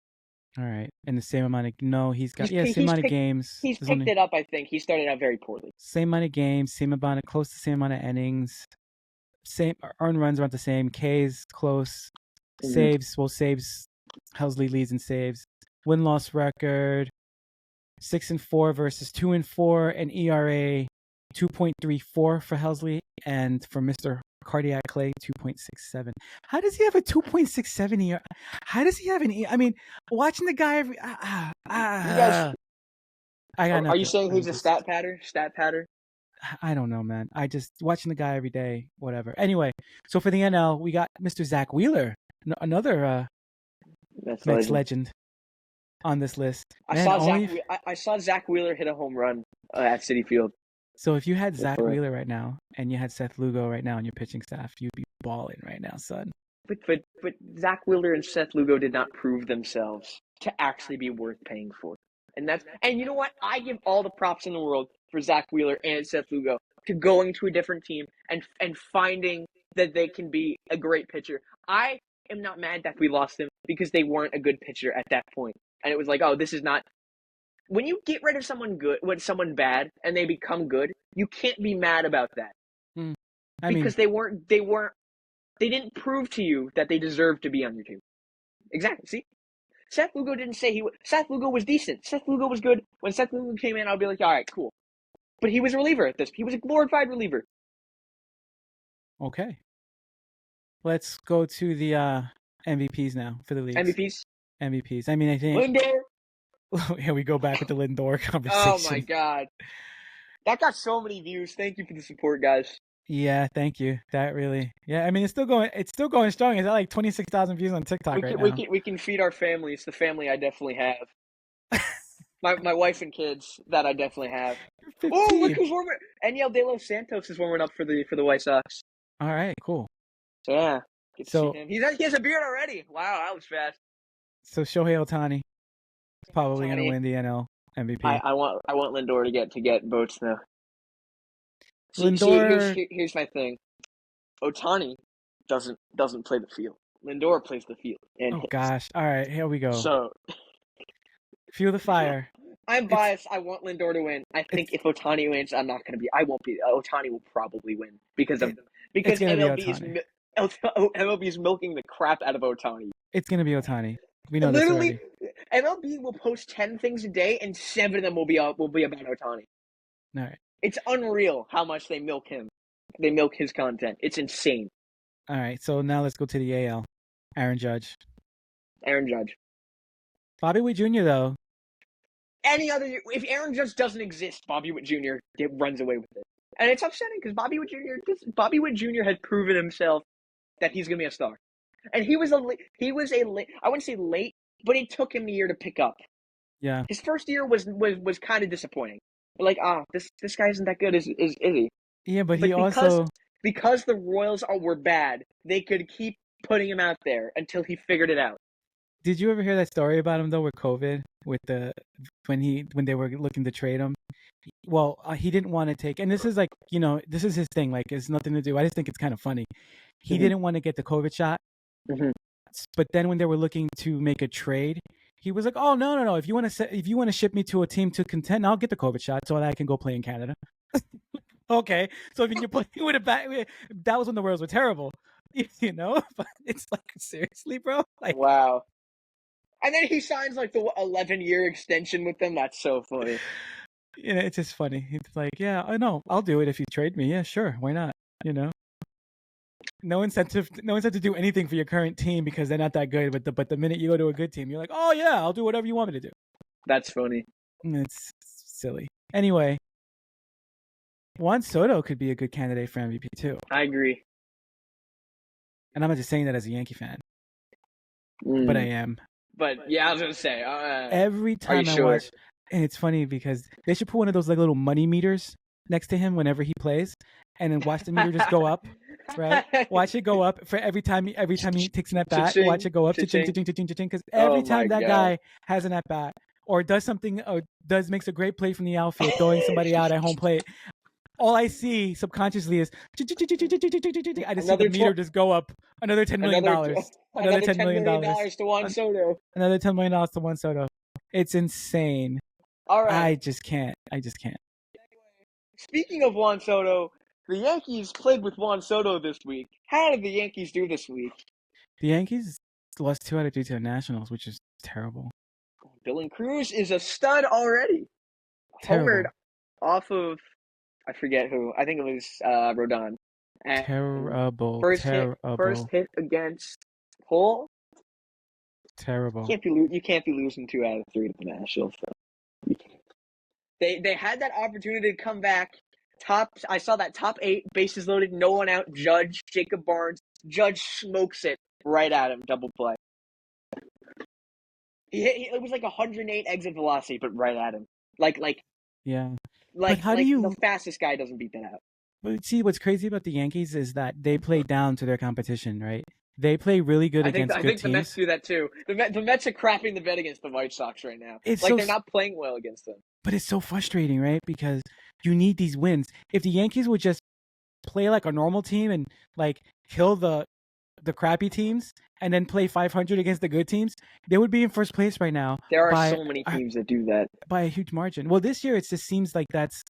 All right, and the same amount of he's got He's same amount of picked, games. He's There's picked only it up, I think. He started out very poorly. same amount of games, same amount of close to same amount of innings, same earned runs around the same. K's close, saves saves. Helsley leads in saves. Win-loss record 6-4 versus 2-4, and ERA 2.34 for Helsley, and for Mr. Cardiac Clay 2.67. How does he have a 2.67 ERA? How does he have an I mean, watching the guy every You guys, I got nothing. are you saying he's a stat patter? Stat patter? I don't know, man. I just watching the guy every day, whatever. Anyway, so for the NL, we got Mr. Zach Wheeler, another That's Mets legend on this list. I saw Zach Wheeler hit a home run at Citi Field. So if you had Zach Wheeler right now and you had Seth Lugo right now on your pitching staff, you'd be balling right now, son. But Zach Wheeler and Seth Lugo did not prove themselves to actually be worth paying for. And you know what? I give all the props in the world for Zach Wheeler and Seth Lugo to going to a different team and finding that they can be a great pitcher. I am not mad that we lost them because they weren't a good pitcher at that point. And it was like, oh, this is not. When you get rid of someone good, when someone bad, and they become good, you can't be mad about that. Because they didn't prove to you that they deserved to be on your team. Exactly. See? Seth Lugo didn't say Seth Lugo was decent. Seth Lugo was good. When Seth Lugo came in, I'd be like, all right, cool. But he was a reliever at this. He was a glorified reliever. Okay. Let's go to the MVPs now for the leagues. MVPs. I mean, I think Lindor. Here we go back with the Lindor conversation. Oh my god. That got so many views. Thank you for the support, guys. Yeah, thank you. That really. Yeah, I mean, it's still going strong. It's at like 26,000 views on TikTok right now. We can feed our family. It's the family I definitely have. my wife and kids that I definitely have. Oh, look who's warming. Eniel De Los Santos is warming up for the White Sox. All right, cool. So yeah, get to see him. He has a beard already. Wow, that was fast. So Shohei Ohtani is probably going to win the NL MVP. I want Lindor to get votes now. Lindor. Here's my thing. Ohtani doesn't play the field. Lindor plays the field. And gosh! All right, here we go. So, fuel the fire. I'm biased. I want Lindor to win. I think if Ohtani wins, I'm not going to be. I won't be. Ohtani will probably win because MLB is milking the crap out of Ohtani. It's going to be Ohtani. We know this already. MLB will post 10 things a day, and 7 of them will be about Ohtani. All right. It's unreal how much they milk him. They milk his content. It's insane. All right, so now let's go to the AL. Aaron Judge. Bobby Witt Jr. though. If Aaron Judge doesn't exist, Bobby Witt Jr. runs away with it, and it's upsetting because Bobby Witt Jr. has proven himself that he's gonna be a star, and he was I wouldn't say late, but it took him a year to pick up. Yeah, his first year was kind of disappointing. Like, this guy isn't that good, is he? Yeah, but he also because the Royals were bad, they could keep putting him out there until he figured it out. Did you ever hear that story about him though with COVID, with when they were looking to trade him? Well, he didn't want to take, and this is like, this is his thing. Like, it's nothing to do. I just think it's kind of funny. He didn't want to get the COVID shot, but then when they were looking to make a trade, he was like, "Oh no! If you want to ship me to a team to contend, I'll get the COVID shot so that I can go play in Canada." Okay, so if you're playing with that was when the Royals were terrible. But it's like, seriously, bro? Like, Wow. And then he signs like the 11-year extension with them. That's so funny. it's just funny. It's like, yeah, I know, I'll do it if you trade me. Yeah, sure, why not? No incentive to do anything for your current team because they're not that good. But the minute you go to a good team, you're like, oh yeah, I'll do whatever you want me to do. That's funny. It's silly. Anyway, Juan Soto could be a good candidate for MVP too. I agree. And I'm not just saying that as a Yankee fan, but I am. But yeah, I was gonna say. Every time I watch, and it's funny because they should put one of those like little money meters next to him whenever he plays, and then watch the meter just go up. Right? Watch it go up for every time he takes an at bat. Watch it go up, because every time that guy has an at bat or does something, or makes a great play from the outfield, throwing somebody out at home plate, all I see subconsciously is I just see the meter just go up another $10 million. Another $10 million to Juan Soto. Another $10 million to Juan Soto. It's insane. All right. I just can't. Speaking of Juan Soto, the Yankees played with Juan Soto this week. How did the Yankees do this week? The Yankees lost 2 out of 3 to the Nationals, which is terrible. Dylan Cruz is a stud already. Terrible. Homered off of, I forget who. I think it was Rodon. And terrible. First hit against Cole. Terrible. You can't be losing 2 out of 3 to the Nationals. So. They had that opportunity to come back. I saw that top 8, bases loaded, no one out. Judge, Jacob Barnes. Judge smokes it right at him, double play. It was like 108 exit velocity, but right at him. Yeah. Like, how do the fastest guy doesn't beat that out. But see, what's crazy about the Yankees is that they play down to their competition, right? They play really good against good teams. I think the Mets do that too. The Mets are crapping the bed against the White Sox right now. They're not playing well against them. But it's so frustrating, right? Because you need these wins. If the Yankees would just play like a normal team and like kill the crappy teams and then play 500 against the good teams, they would be in first place right now. There are so many teams that do that. By a huge margin. Well, this year it just seems like that's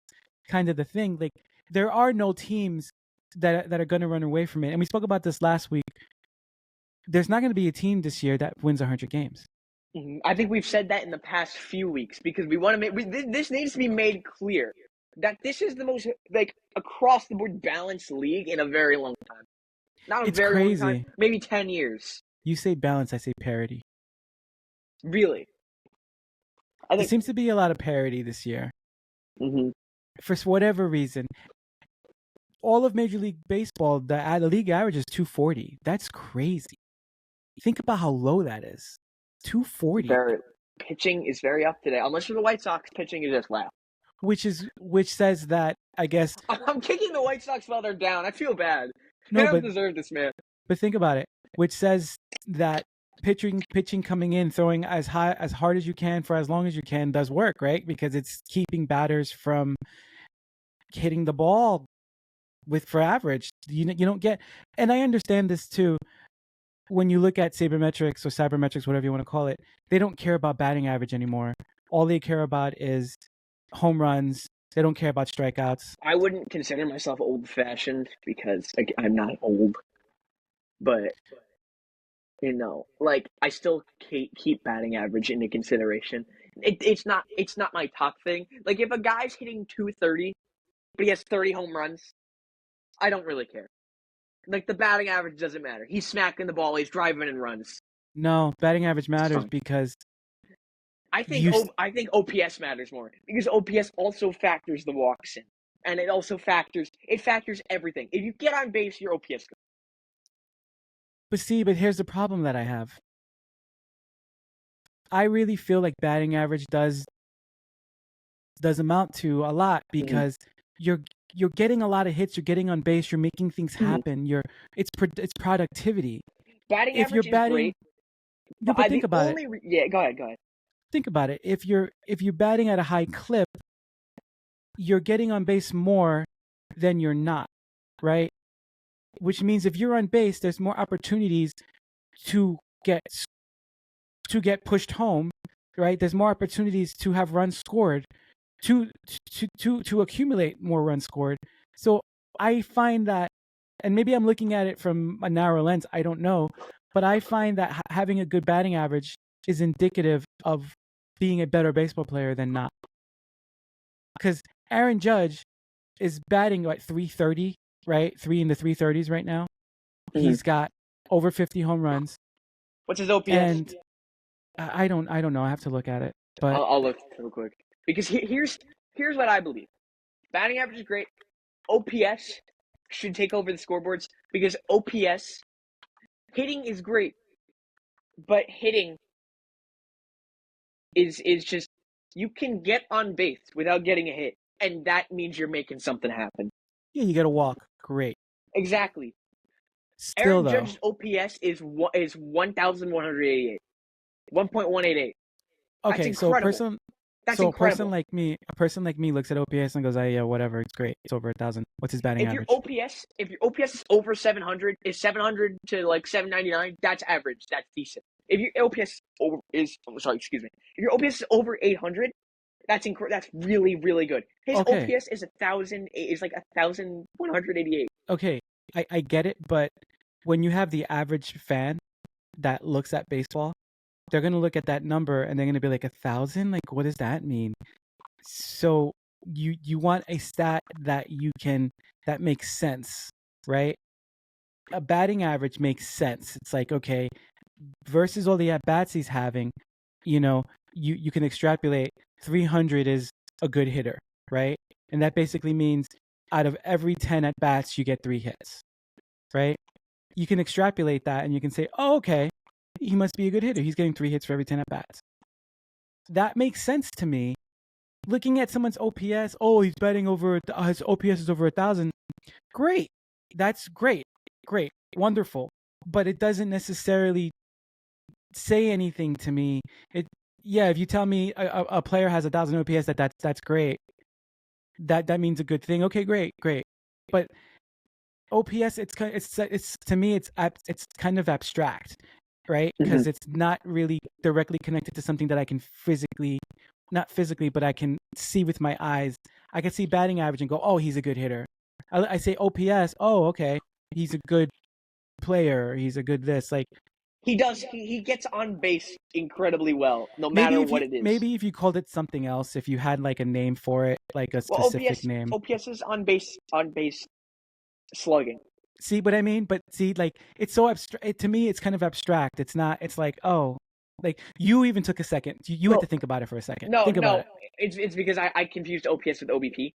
kind of the thing. Like, there are no teams that are going to run away from it. And we spoke about this last week. There's not going to be a team this year that wins 100 games. I think we've said that in the past few weeks because we want to make this needs to be made clear that this is the most across the board balanced league in a very long time. Not a it's very crazy. long time, maybe 10 years. You say balance, I say parity. Really? There seems to be a lot of parity this year. Mm-hmm. For whatever reason. All of Major League Baseball, the league average is 240. That's crazy. Think about how low that is. 240. Pitching is very up today. Unless you're the White Sox, pitching is just wow. Which says that, I guess... I'm kicking the White Sox while they're down. I feel bad. They don't deserve this, man. But think about it. Which says that pitching coming in, throwing as hard as you can for as long as you can does work, right? Because it's keeping batters from hitting the ball for average. You don't get... And I understand this too. When you look at sabermetrics or cybermetrics, whatever you want to call it, they don't care about batting average anymore. All they care about is home runs. They don't care about strikeouts. I wouldn't consider myself old-fashioned because I'm not old. But, I still keep batting average into consideration. It's not my top thing. Like, if a guy's hitting 230, but he has 30 home runs, I don't really care. Like, the batting average doesn't matter. He's smacking the ball. He's driving in runs. No, batting average matters because... I think OPS matters more because OPS also factors the walks in. And it also factors everything. If you get on base, your OPS goes. But here's the problem that I have. I really feel like batting average does amount to a lot because you're getting a lot of hits, you're getting on base, you're making things happen. It's productivity. Batting average is great. No, but think about it. Yeah, go ahead. Think about it. If you're batting at a high clip, you're getting on base more than you're not, right? Which means if you're on base, there's more opportunities to get pushed home, right? There's more opportunities to have runs scored, to accumulate more runs scored. So I find that and maybe I'm looking at it from a narrow lens, I don't know, but I find that having a good batting average is indicative of being a better baseball player than not. Because Aaron Judge is batting like 330, right? Three in the 330s right now. Mm-hmm. He's got over 50 home runs. What's his OPS? And I don't know. I have to look at it. But I'll look real quick. Because here's what I believe. Batting average is great. OPS should take over the scoreboards because OPS, hitting is great, but hitting is just, you can get on base without getting a hit, and that means you're making something happen. yeah, you got to walk. Great. Exactly. Still, Aaron though, Judge's OPS is 1,188. 1.188. okay, That's incredible. A person like me looks at OPS and goes, "Oh yeah, whatever, it's great. It's over 1,000. What's his batting average?" If your OPS is over 700, is 700 to like 799, that's average. That's decent. If your OPS is over 800, that's really, really good. His OPS is 1,188. Okay, I get it, but when you have the average fan that looks at baseball, they're gonna look at that number and they're gonna be like 1,000. Like, what does that mean? So you want a stat that that makes sense, right? A batting average makes sense. It's like, okay, versus all the at bats he's having, you can extrapolate 300 is a good hitter, right? And that basically means out of every 10 at bats, you get 3 hits, right? You can extrapolate that and you can say, oh, okay, he must be a good hitter. He's getting 3 hits for every 10 at bats. That makes sense to me. Looking at someone's OPS, oh, he's batting over, his OPS is over 1,000. Great. That's great. Great. Wonderful. But it doesn't necessarily say anything to me. If you tell me a player has 1,000 OPS, that's great. That means a good thing. Okay, great. But OPS, it's to me, it's kind of abstract, right? Because it's not really directly connected to something that I can not physically, but I can see with my eyes. I can see batting average and go, oh, he's a good hitter. I say OPS, oh, okay, he's a good player. He's a good this. Like, he does. He gets on base incredibly well, no matter what it is. Maybe if you called it something else, if you had like a name for it, like a specific name. OPS is on base slugging. See what I mean? But see, like, it's so abstract. To me, it's kind of abstract. It's not. It's like, oh, like, you even took a second. You had to think about it for a second. Think about it. It's because I confused OPS with OBP.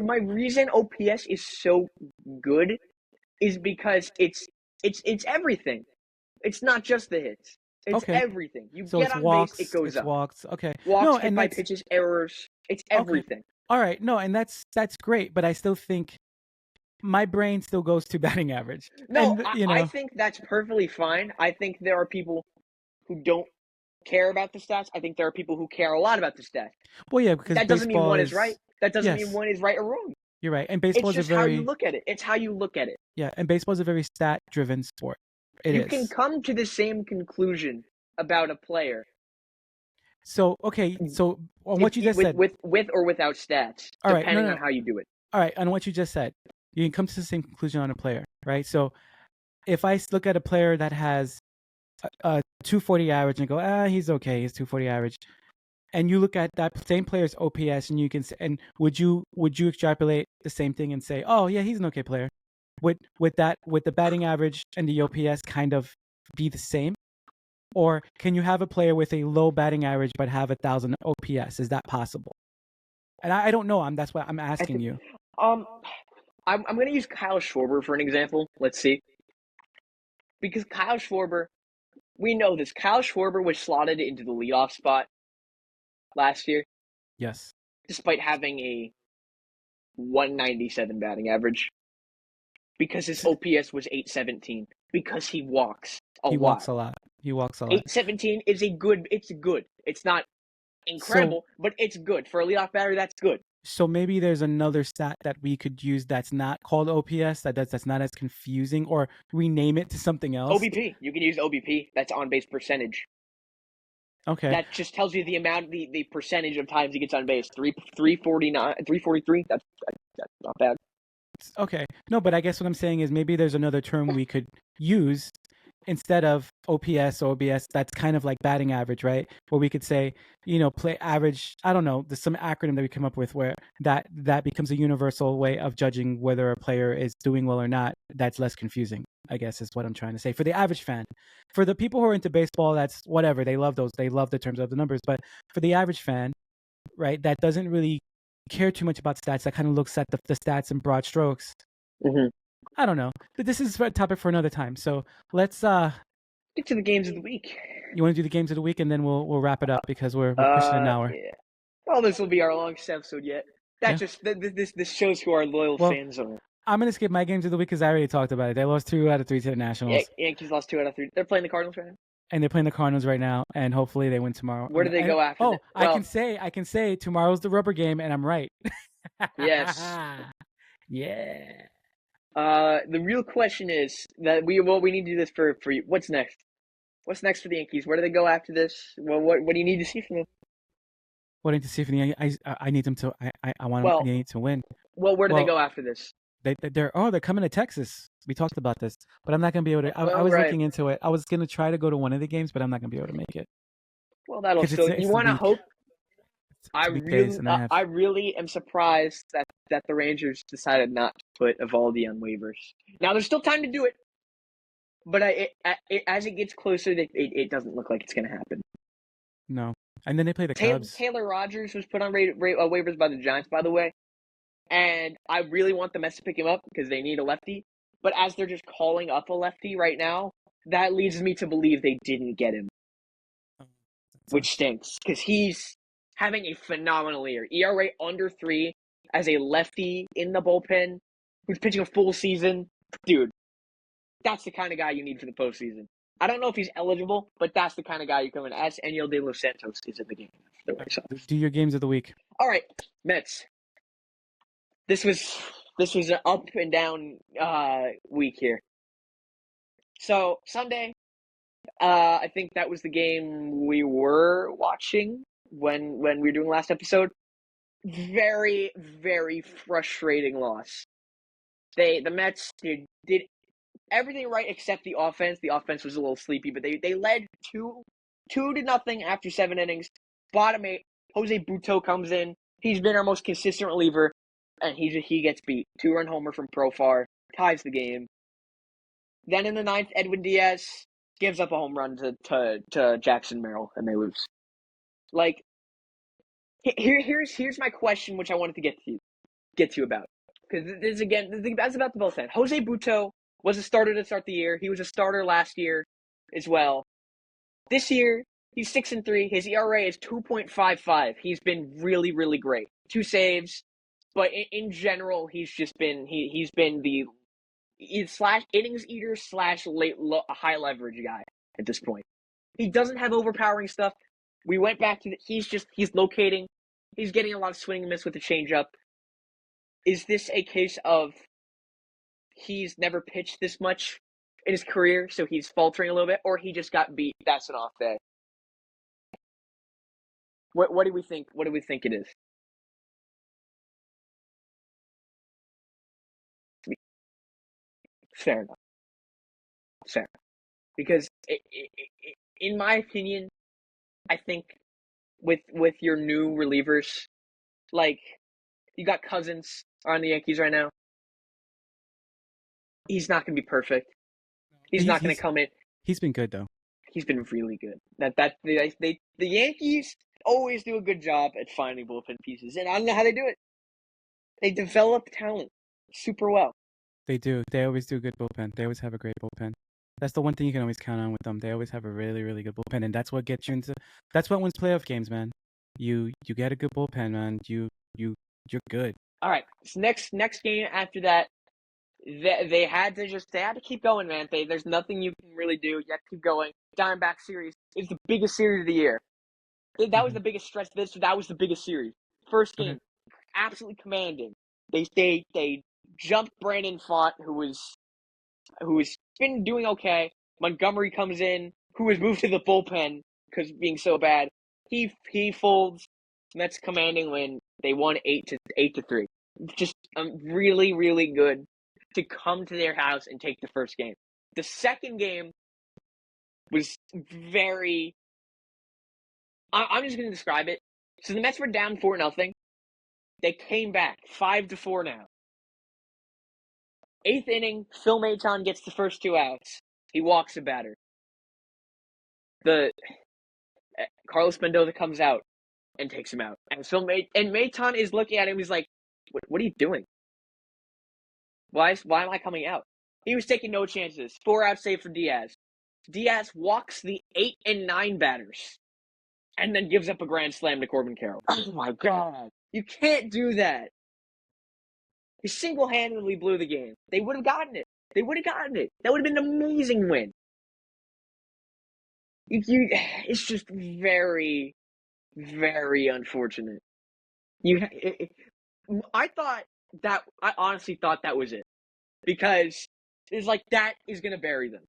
My reason OPS is so good is because it's everything. It's not just the hits. It's everything. You get on base, it goes up. Walks. Okay. Walks, hit by pitches, errors. It's everything. Okay. All right. No, and that's great, but I still think my brain still goes to batting average. No, I think that's perfectly fine. I think there are people who don't care about the stats. I think there are people who care a lot about the stats. Well, yeah, because that doesn't mean one is right. That doesn't mean one is right or wrong. You're right. And baseball is how you look at it. It's how you look at it. Yeah, and baseball is a very stat-driven sport. You can come to the same conclusion about a player. So, okay, so on what you just said, with or without stats, depending on how you do it. All right, on what you just said, you can come to the same conclusion on a player, right? So, if I look at a player that has a 240 average and go, he's okay, he's 240 average, and you look at that same player's OPS, and you can, and would you extrapolate the same thing and say, oh yeah, he's an okay player? Would the batting average and the OPS kind of be the same? Or can you have a player with a low batting average but have 1,000 OPS? Is that possible? And I don't know. That's why I'm asking you. I'm going to use Kyle Schwarber for an example. Let's see. Because Kyle Schwarber, we know this. Kyle Schwarber was slotted into the leadoff spot last year. Yes. Despite having a 197 batting average. Because his OPS was 817. Because he walks a lot. He walks a lot. 817 is good. It's not incredible, but it's good. For a leadoff batter, that's good. So maybe there's another stat that we could use that's not called OPS, that's not as confusing, or rename it to something else. OBP. You can use OBP. That's on base percentage. Okay. That just tells you the amount, the percentage of times he gets on base. 349, 343. That's not bad. Okay. No, but I guess what I'm saying is maybe there's another term we could use instead of OPS or OBS. That's kind of like batting average, right? Where we could say, play average. I don't know. There's some acronym that we come up with where that becomes a universal way of judging whether a player is doing well or not. That's less confusing, I guess, is what I'm trying to say. For the average fan, for the people who are into baseball, that's whatever. They love those. They love the terms of the numbers. But for the average fan, right, that doesn't really care too much about stats, that kind of looks at the stats in broad strokes. Mm-hmm. I don't know, but this is a topic for another time. So let's get to the games of the week. You want to do the games of the week, and then we'll wrap it up because we're pushing an hour. Yeah. Well, this will be our longest episode yet. This shows who our loyal fans are. I'm gonna skip my games of the week because I already talked about it. They lost 2 out of 3 to the Nationals. Yankees lost 2 out of 3. They're playing the Cardinals right now. And they're playing the Cardinals right now, and hopefully they win tomorrow. Where do they go after? Oh, I can say tomorrow's the rubber game, and I'm right. Yes. Yeah. The real question is that we need to do this for you. What's next? What's next for the Yankees? Where do they go after this? What do you need to see from them? What do you need to see from the Yankees? I need them to. I want them to win. Well, where do they go after this? They're coming to Texas. We talked about this, but I'm not gonna be able to. I was looking into it. I was gonna try to go to one of the games, but I'm not gonna be able to make it. Well, that'll still. You want to hope. I really am surprised that the Rangers decided not to put Eovaldi on waivers. Now there's still time to do it, but as it gets closer, it doesn't look like it's going to happen. No, and then they play the Cubs. Taylor Rogers was put on waivers by the Giants, by the way, and I really want the Mets to pick him up because they need a lefty. But as they're just calling up a lefty right now, that leads me to believe they didn't get him, which stinks because he's having a phenomenal year. ERA under 3 as a lefty in the bullpen who's pitching a full season. Dude, that's the kind of guy you need for the postseason. I don't know if he's eligible, but that's the kind of guy you come in as. Enyel De Los Santos is in the game. Do your games of the week. All right, Mets. This was an up and down week here. So Sunday, I think that was the game we were watching when we were doing last episode. Very, very frustrating loss. The Mets did everything right except the offense. The offense was a little sleepy, but they led 2-0 after 7 innings. Bottom 8, Jose Butto comes in. He's been our most consistent reliever, and he gets beat. 2-run homer from Profar, ties the game. Then in the 9th, Edwin Diaz gives up a home run to Jackson Merrill, and they lose. Like, here's my question, which I wanted to get to about, because that's about the bullpen. Jose Butto was a starter to start the year. He was a starter last year as well. This year, he's 6-3. His ERA is 2.55. He's been really, really great. 2 saves, but in general, he's been the innings eater / late high leverage guy at this point. He doesn't have overpowering stuff. We went back to he's locating. He's getting a lot of swing and miss with the changeup. Is this a case of he's never pitched this much in his career, so he's faltering a little bit, or he just got beat? That's an off day. What do we think? What do we think it is? Fair enough. Fair. Because in my opinion, I think with your new relievers, like you got Cousins on the Yankees right now. He's not going to be perfect. He's not going to come in. He's been good though. He's been really good. The Yankees always do a good job at finding bullpen pieces, and I don't know how they do it. They develop talent super well. They do. They always do a good bullpen. They always have a great bullpen. That's the one thing you can always count on with them. They always have a really, really good bullpen, and that's what gets you into. That's what wins playoff games, man. You get a good bullpen, man. You're good. All right. So next game after that, they had to keep going, man. There's nothing you can really do. You have to keep going. Diamondback series is the biggest series of the year. That was the biggest stretch of this. So that was the biggest series. First game, absolutely commanding. They jumped Brandon Pfaadt, who was been doing okay. Montgomery comes in, who was moved to the bullpen because of being so bad. He folds. Mets commanding win. They won 8-3. just really, really good to come to their house and take the first game. The second game was very. I'm just going to describe it. So the Mets were down 4-0. They came back 5-4 now. Eighth inning, Phil Maton gets the first 2 outs. He walks a batter. Carlos Mendoza comes out and takes him out. And Maton is looking at him. He's like, "What are you doing? Why am I coming out?" He was taking no chances. 4 out save for Diaz. Diaz walks the 8 and 9 batters, and then gives up a grand slam to Corbin Carroll. Oh my God! You can't do that. He single-handedly blew the game. They would have gotten it. That would have been an amazing win. It's just very, very unfortunate. I honestly thought that was it, because it's like that is gonna bury them.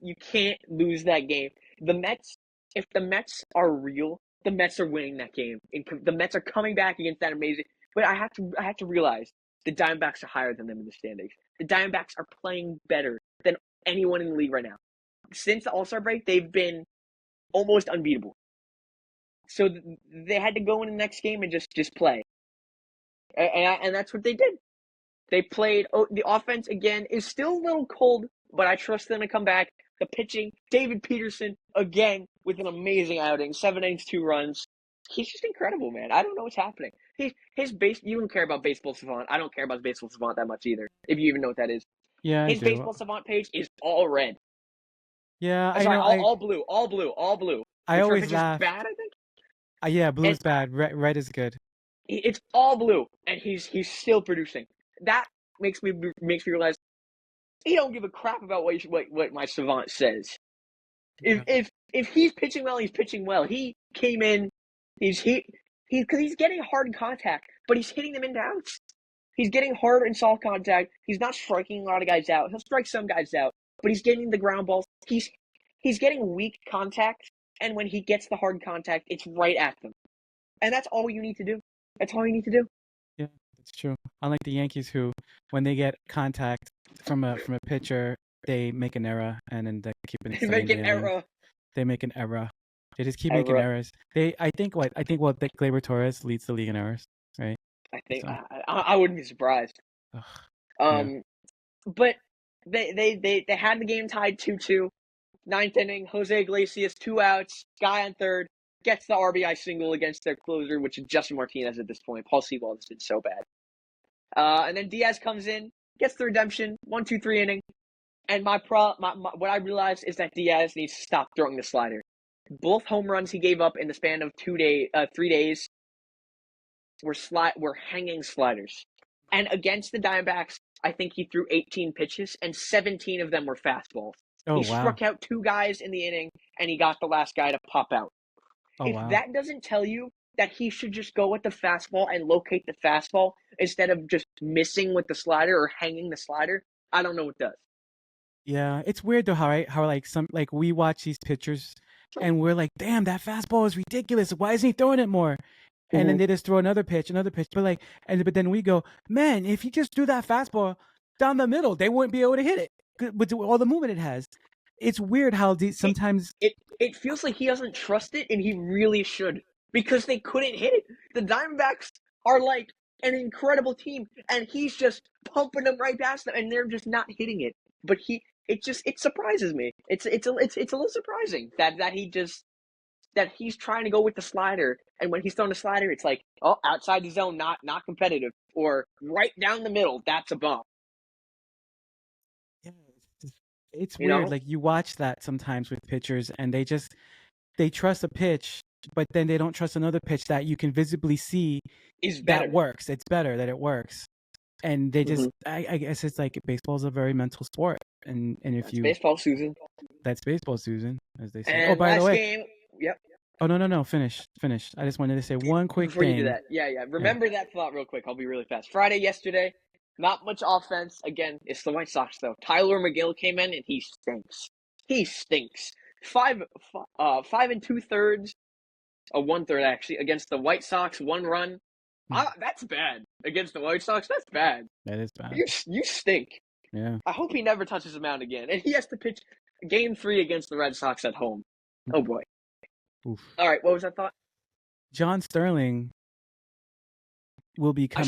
You can't lose that game. The Mets, if the Mets are real, the Mets are winning that game. The Mets are coming back against that amazing. But I have to realize the Diamondbacks are higher than them in the standings. The Diamondbacks are playing better than anyone in the league right now. Since the All-Star break, they've been almost unbeatable. So they had to go in the next game and just play, and that's what they did. They played. The offense again is still a little cold, but I trust them to come back. The pitching, David Peterson again with an amazing outing, 7 innings, 2 runs. He's just incredible, man. I don't know what's happening. You don't care about Baseball Savant. I don't care about Baseball Savant that much either, if you even know what that is. Yeah, I His do. Baseball Savant page is all red. Yeah, I Sorry, know. all blue, all blue, all blue. I Which our always pitcher's laugh. bad, I think. Yeah, blue's And bad. Red is good. it's all blue, and he's still producing. That makes me realize he don't give a crap about what my Savant says. Yeah. If he's pitching well, he's pitching well. He came in, because he's getting hard contact, but he's hitting them into outs. He's getting hard and soft contact. He's not striking a lot of guys out. He'll strike some guys out, but he's getting the ground balls. He's getting weak contact, and when he gets the hard contact, it's right at them. And that's all you need to do. That's all you need to do. Yeah, that's true. Unlike the Yankees, who, when they get contact from a pitcher, they make an error and then they keep They extending make the an inning. error. They make an error. They just keep making errors. I think Gleyber Torres leads the league in errors, right? I think So, I wouldn't be surprised. ugh, yeah. But they had the game tied 2-2. Ninth inning, Jose Iglesias, 2 outs, guy on third, gets the RBI single against their closer, which is Justin Martinez at this point. Paul Sewald has been so bad. And then Diaz comes in, gets the redemption, 1-2-3 inning. And what I realized is that Diaz needs to stop throwing the slider. Both home runs he gave up in the span of 3 days were hanging sliders. And against the Diamondbacks, I think he threw 18 pitches, and 17 of them were fastballs. Oh, He wow. struck out 2 guys in the inning, and he got the last guy to pop out. Oh, If wow. that doesn't tell you that he should just go with the fastball and locate the fastball instead of just missing with the slider or hanging the slider, I don't know what does. Yeah, it's weird though how like we watch these pitchers and we're like, damn, that fastball is ridiculous. Why isn't he throwing it more? And then they just throw another pitch, but then we go, man, if he just threw that fastball down the middle, they wouldn't be able to hit it with all the movement it has. It's weird how sometimes It feels like he doesn't trust it, and he really should, because they couldn't hit it. The Diamondbacks are like an incredible team, and he's just pumping them right past them, and they're just not hitting it. But it surprises me. It's a little surprising that he's trying to go with the slider, and when he's throwing the slider, it's like, oh, outside the zone, not competitive, or right down the middle, that's a bump. yeah, it's You weird. know, Like you watch that sometimes with pitchers, and they trust a pitch, but then they don't trust another pitch that you can visibly see is that better. works. It's better that it works, and they just. Mhm. I guess it's like baseball is a very mental sport, and if That's you baseball, Susan. that's baseball, Susan, as they say. Oh, And by the last way, game, yep. oh no, finish. I just wanted to say one quick Before you do thing. that, yeah. Remember that thought real quick. I'll be really fast. Friday yesterday, not much offense. Again, it's the White Sox though. Tyler McGill came in and he stinks. He stinks. 5 and 2/3, 1/3 actually, against the White Sox. 1 run. That's bad against the White Sox. That's bad. That is bad. You stink. Yeah. I hope he never touches the mound again, and he has to pitch Game 3 against the Red Sox at home. Oh boy. Oof. All right, what was that thought? John Sterling will be I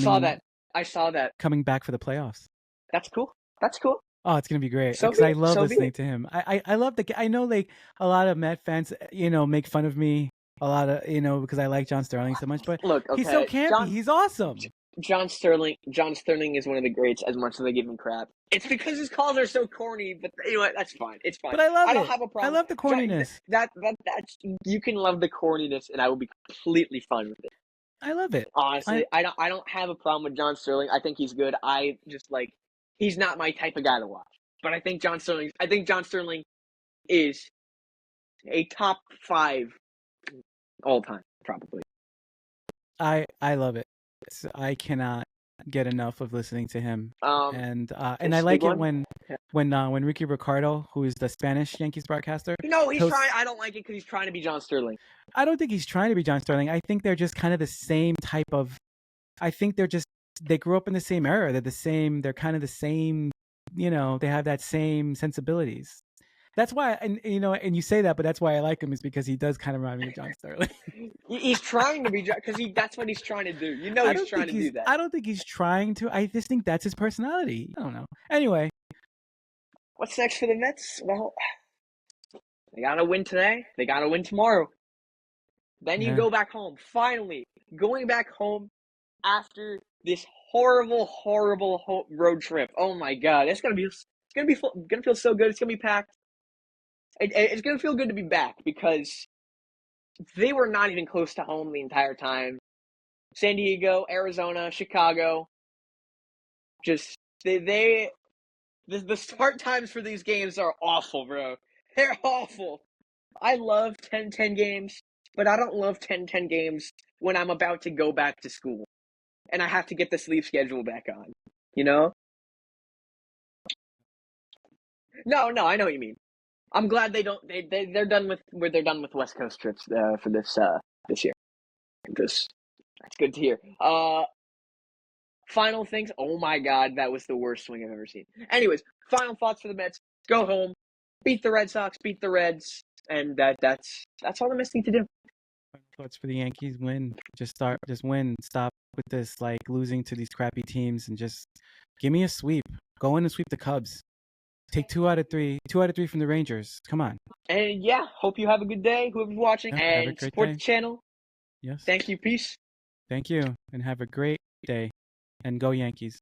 saw that. coming back for the playoffs. That's cool. That's cool. Oh, it's gonna be great So because I be it. love So be listening it. to him. I love I know like a lot of Met fans, make fun of me a lot of because I like John Sterling so much, but Look, he's so okay, campy. He's awesome. John Sterling is one of the greats. As much as they give him crap, it's because his calls are so corny. But you know what? That's fine. It's fine. But I love it. I don't have a problem. I love the corniness. That's you can love the corniness, and I will be completely fine with it. I love it. Honestly, I don't have a problem with John Sterling. I think he's good. I just he's not my type of guy to watch. But I think John Sterling is a top 5 all time, probably. I love it. I cannot get enough of listening to him. And I like it when Ricky Ricardo, who is the Spanish Yankees broadcaster. No, he's trying. I don't like it because he's trying to be John Sterling. I don't think he's trying to be John Sterling. I think they're just kind of the same type of. I think they grew up in the same era. They're the same. They're kind of the same. They have that same sensibilities. That's why, and you say that, but that's why I like him is because he does kind of remind me of John Sterling. He's trying to be because that's what he's trying to do. He's trying to do that. I don't think he's trying to. I just think that's his personality. I don't know. Anyway, what's next for the Mets? Well, they gotta win today. They gotta win tomorrow. Then you go back home. Finally, going back home after this horrible, horrible road trip. Oh my God, it's gonna feel so good. It's gonna be packed. It's gonna feel good to be back because they were not even close to home the entire time. San Diego, Arizona, Chicago. Just the start times for these games are awful, bro. They're awful. I love 10-10 games, but I don't love 10-10 games when I'm about to go back to school and I have to get the sleep schedule back on. No, I know what you mean. I'm glad they're done with West Coast trips for this year. That's good to hear. Final things. Oh my God, that was the worst swing I've ever seen. Anyways, final thoughts for the Mets. Go home, beat the Red Sox, beat the Reds, and that's all the Mets need to do. Final thoughts for the Yankees: win. Just win. Stop with this losing to these crappy teams and just give me a sweep. Go in and sweep the Cubs. Take 2 out of 3 from the Rangers. Come on. And yeah, hope you have a good day, whoever's watching, and support the channel. Yes. Thank you. Peace. Thank you, and have a great day. And go Yankees.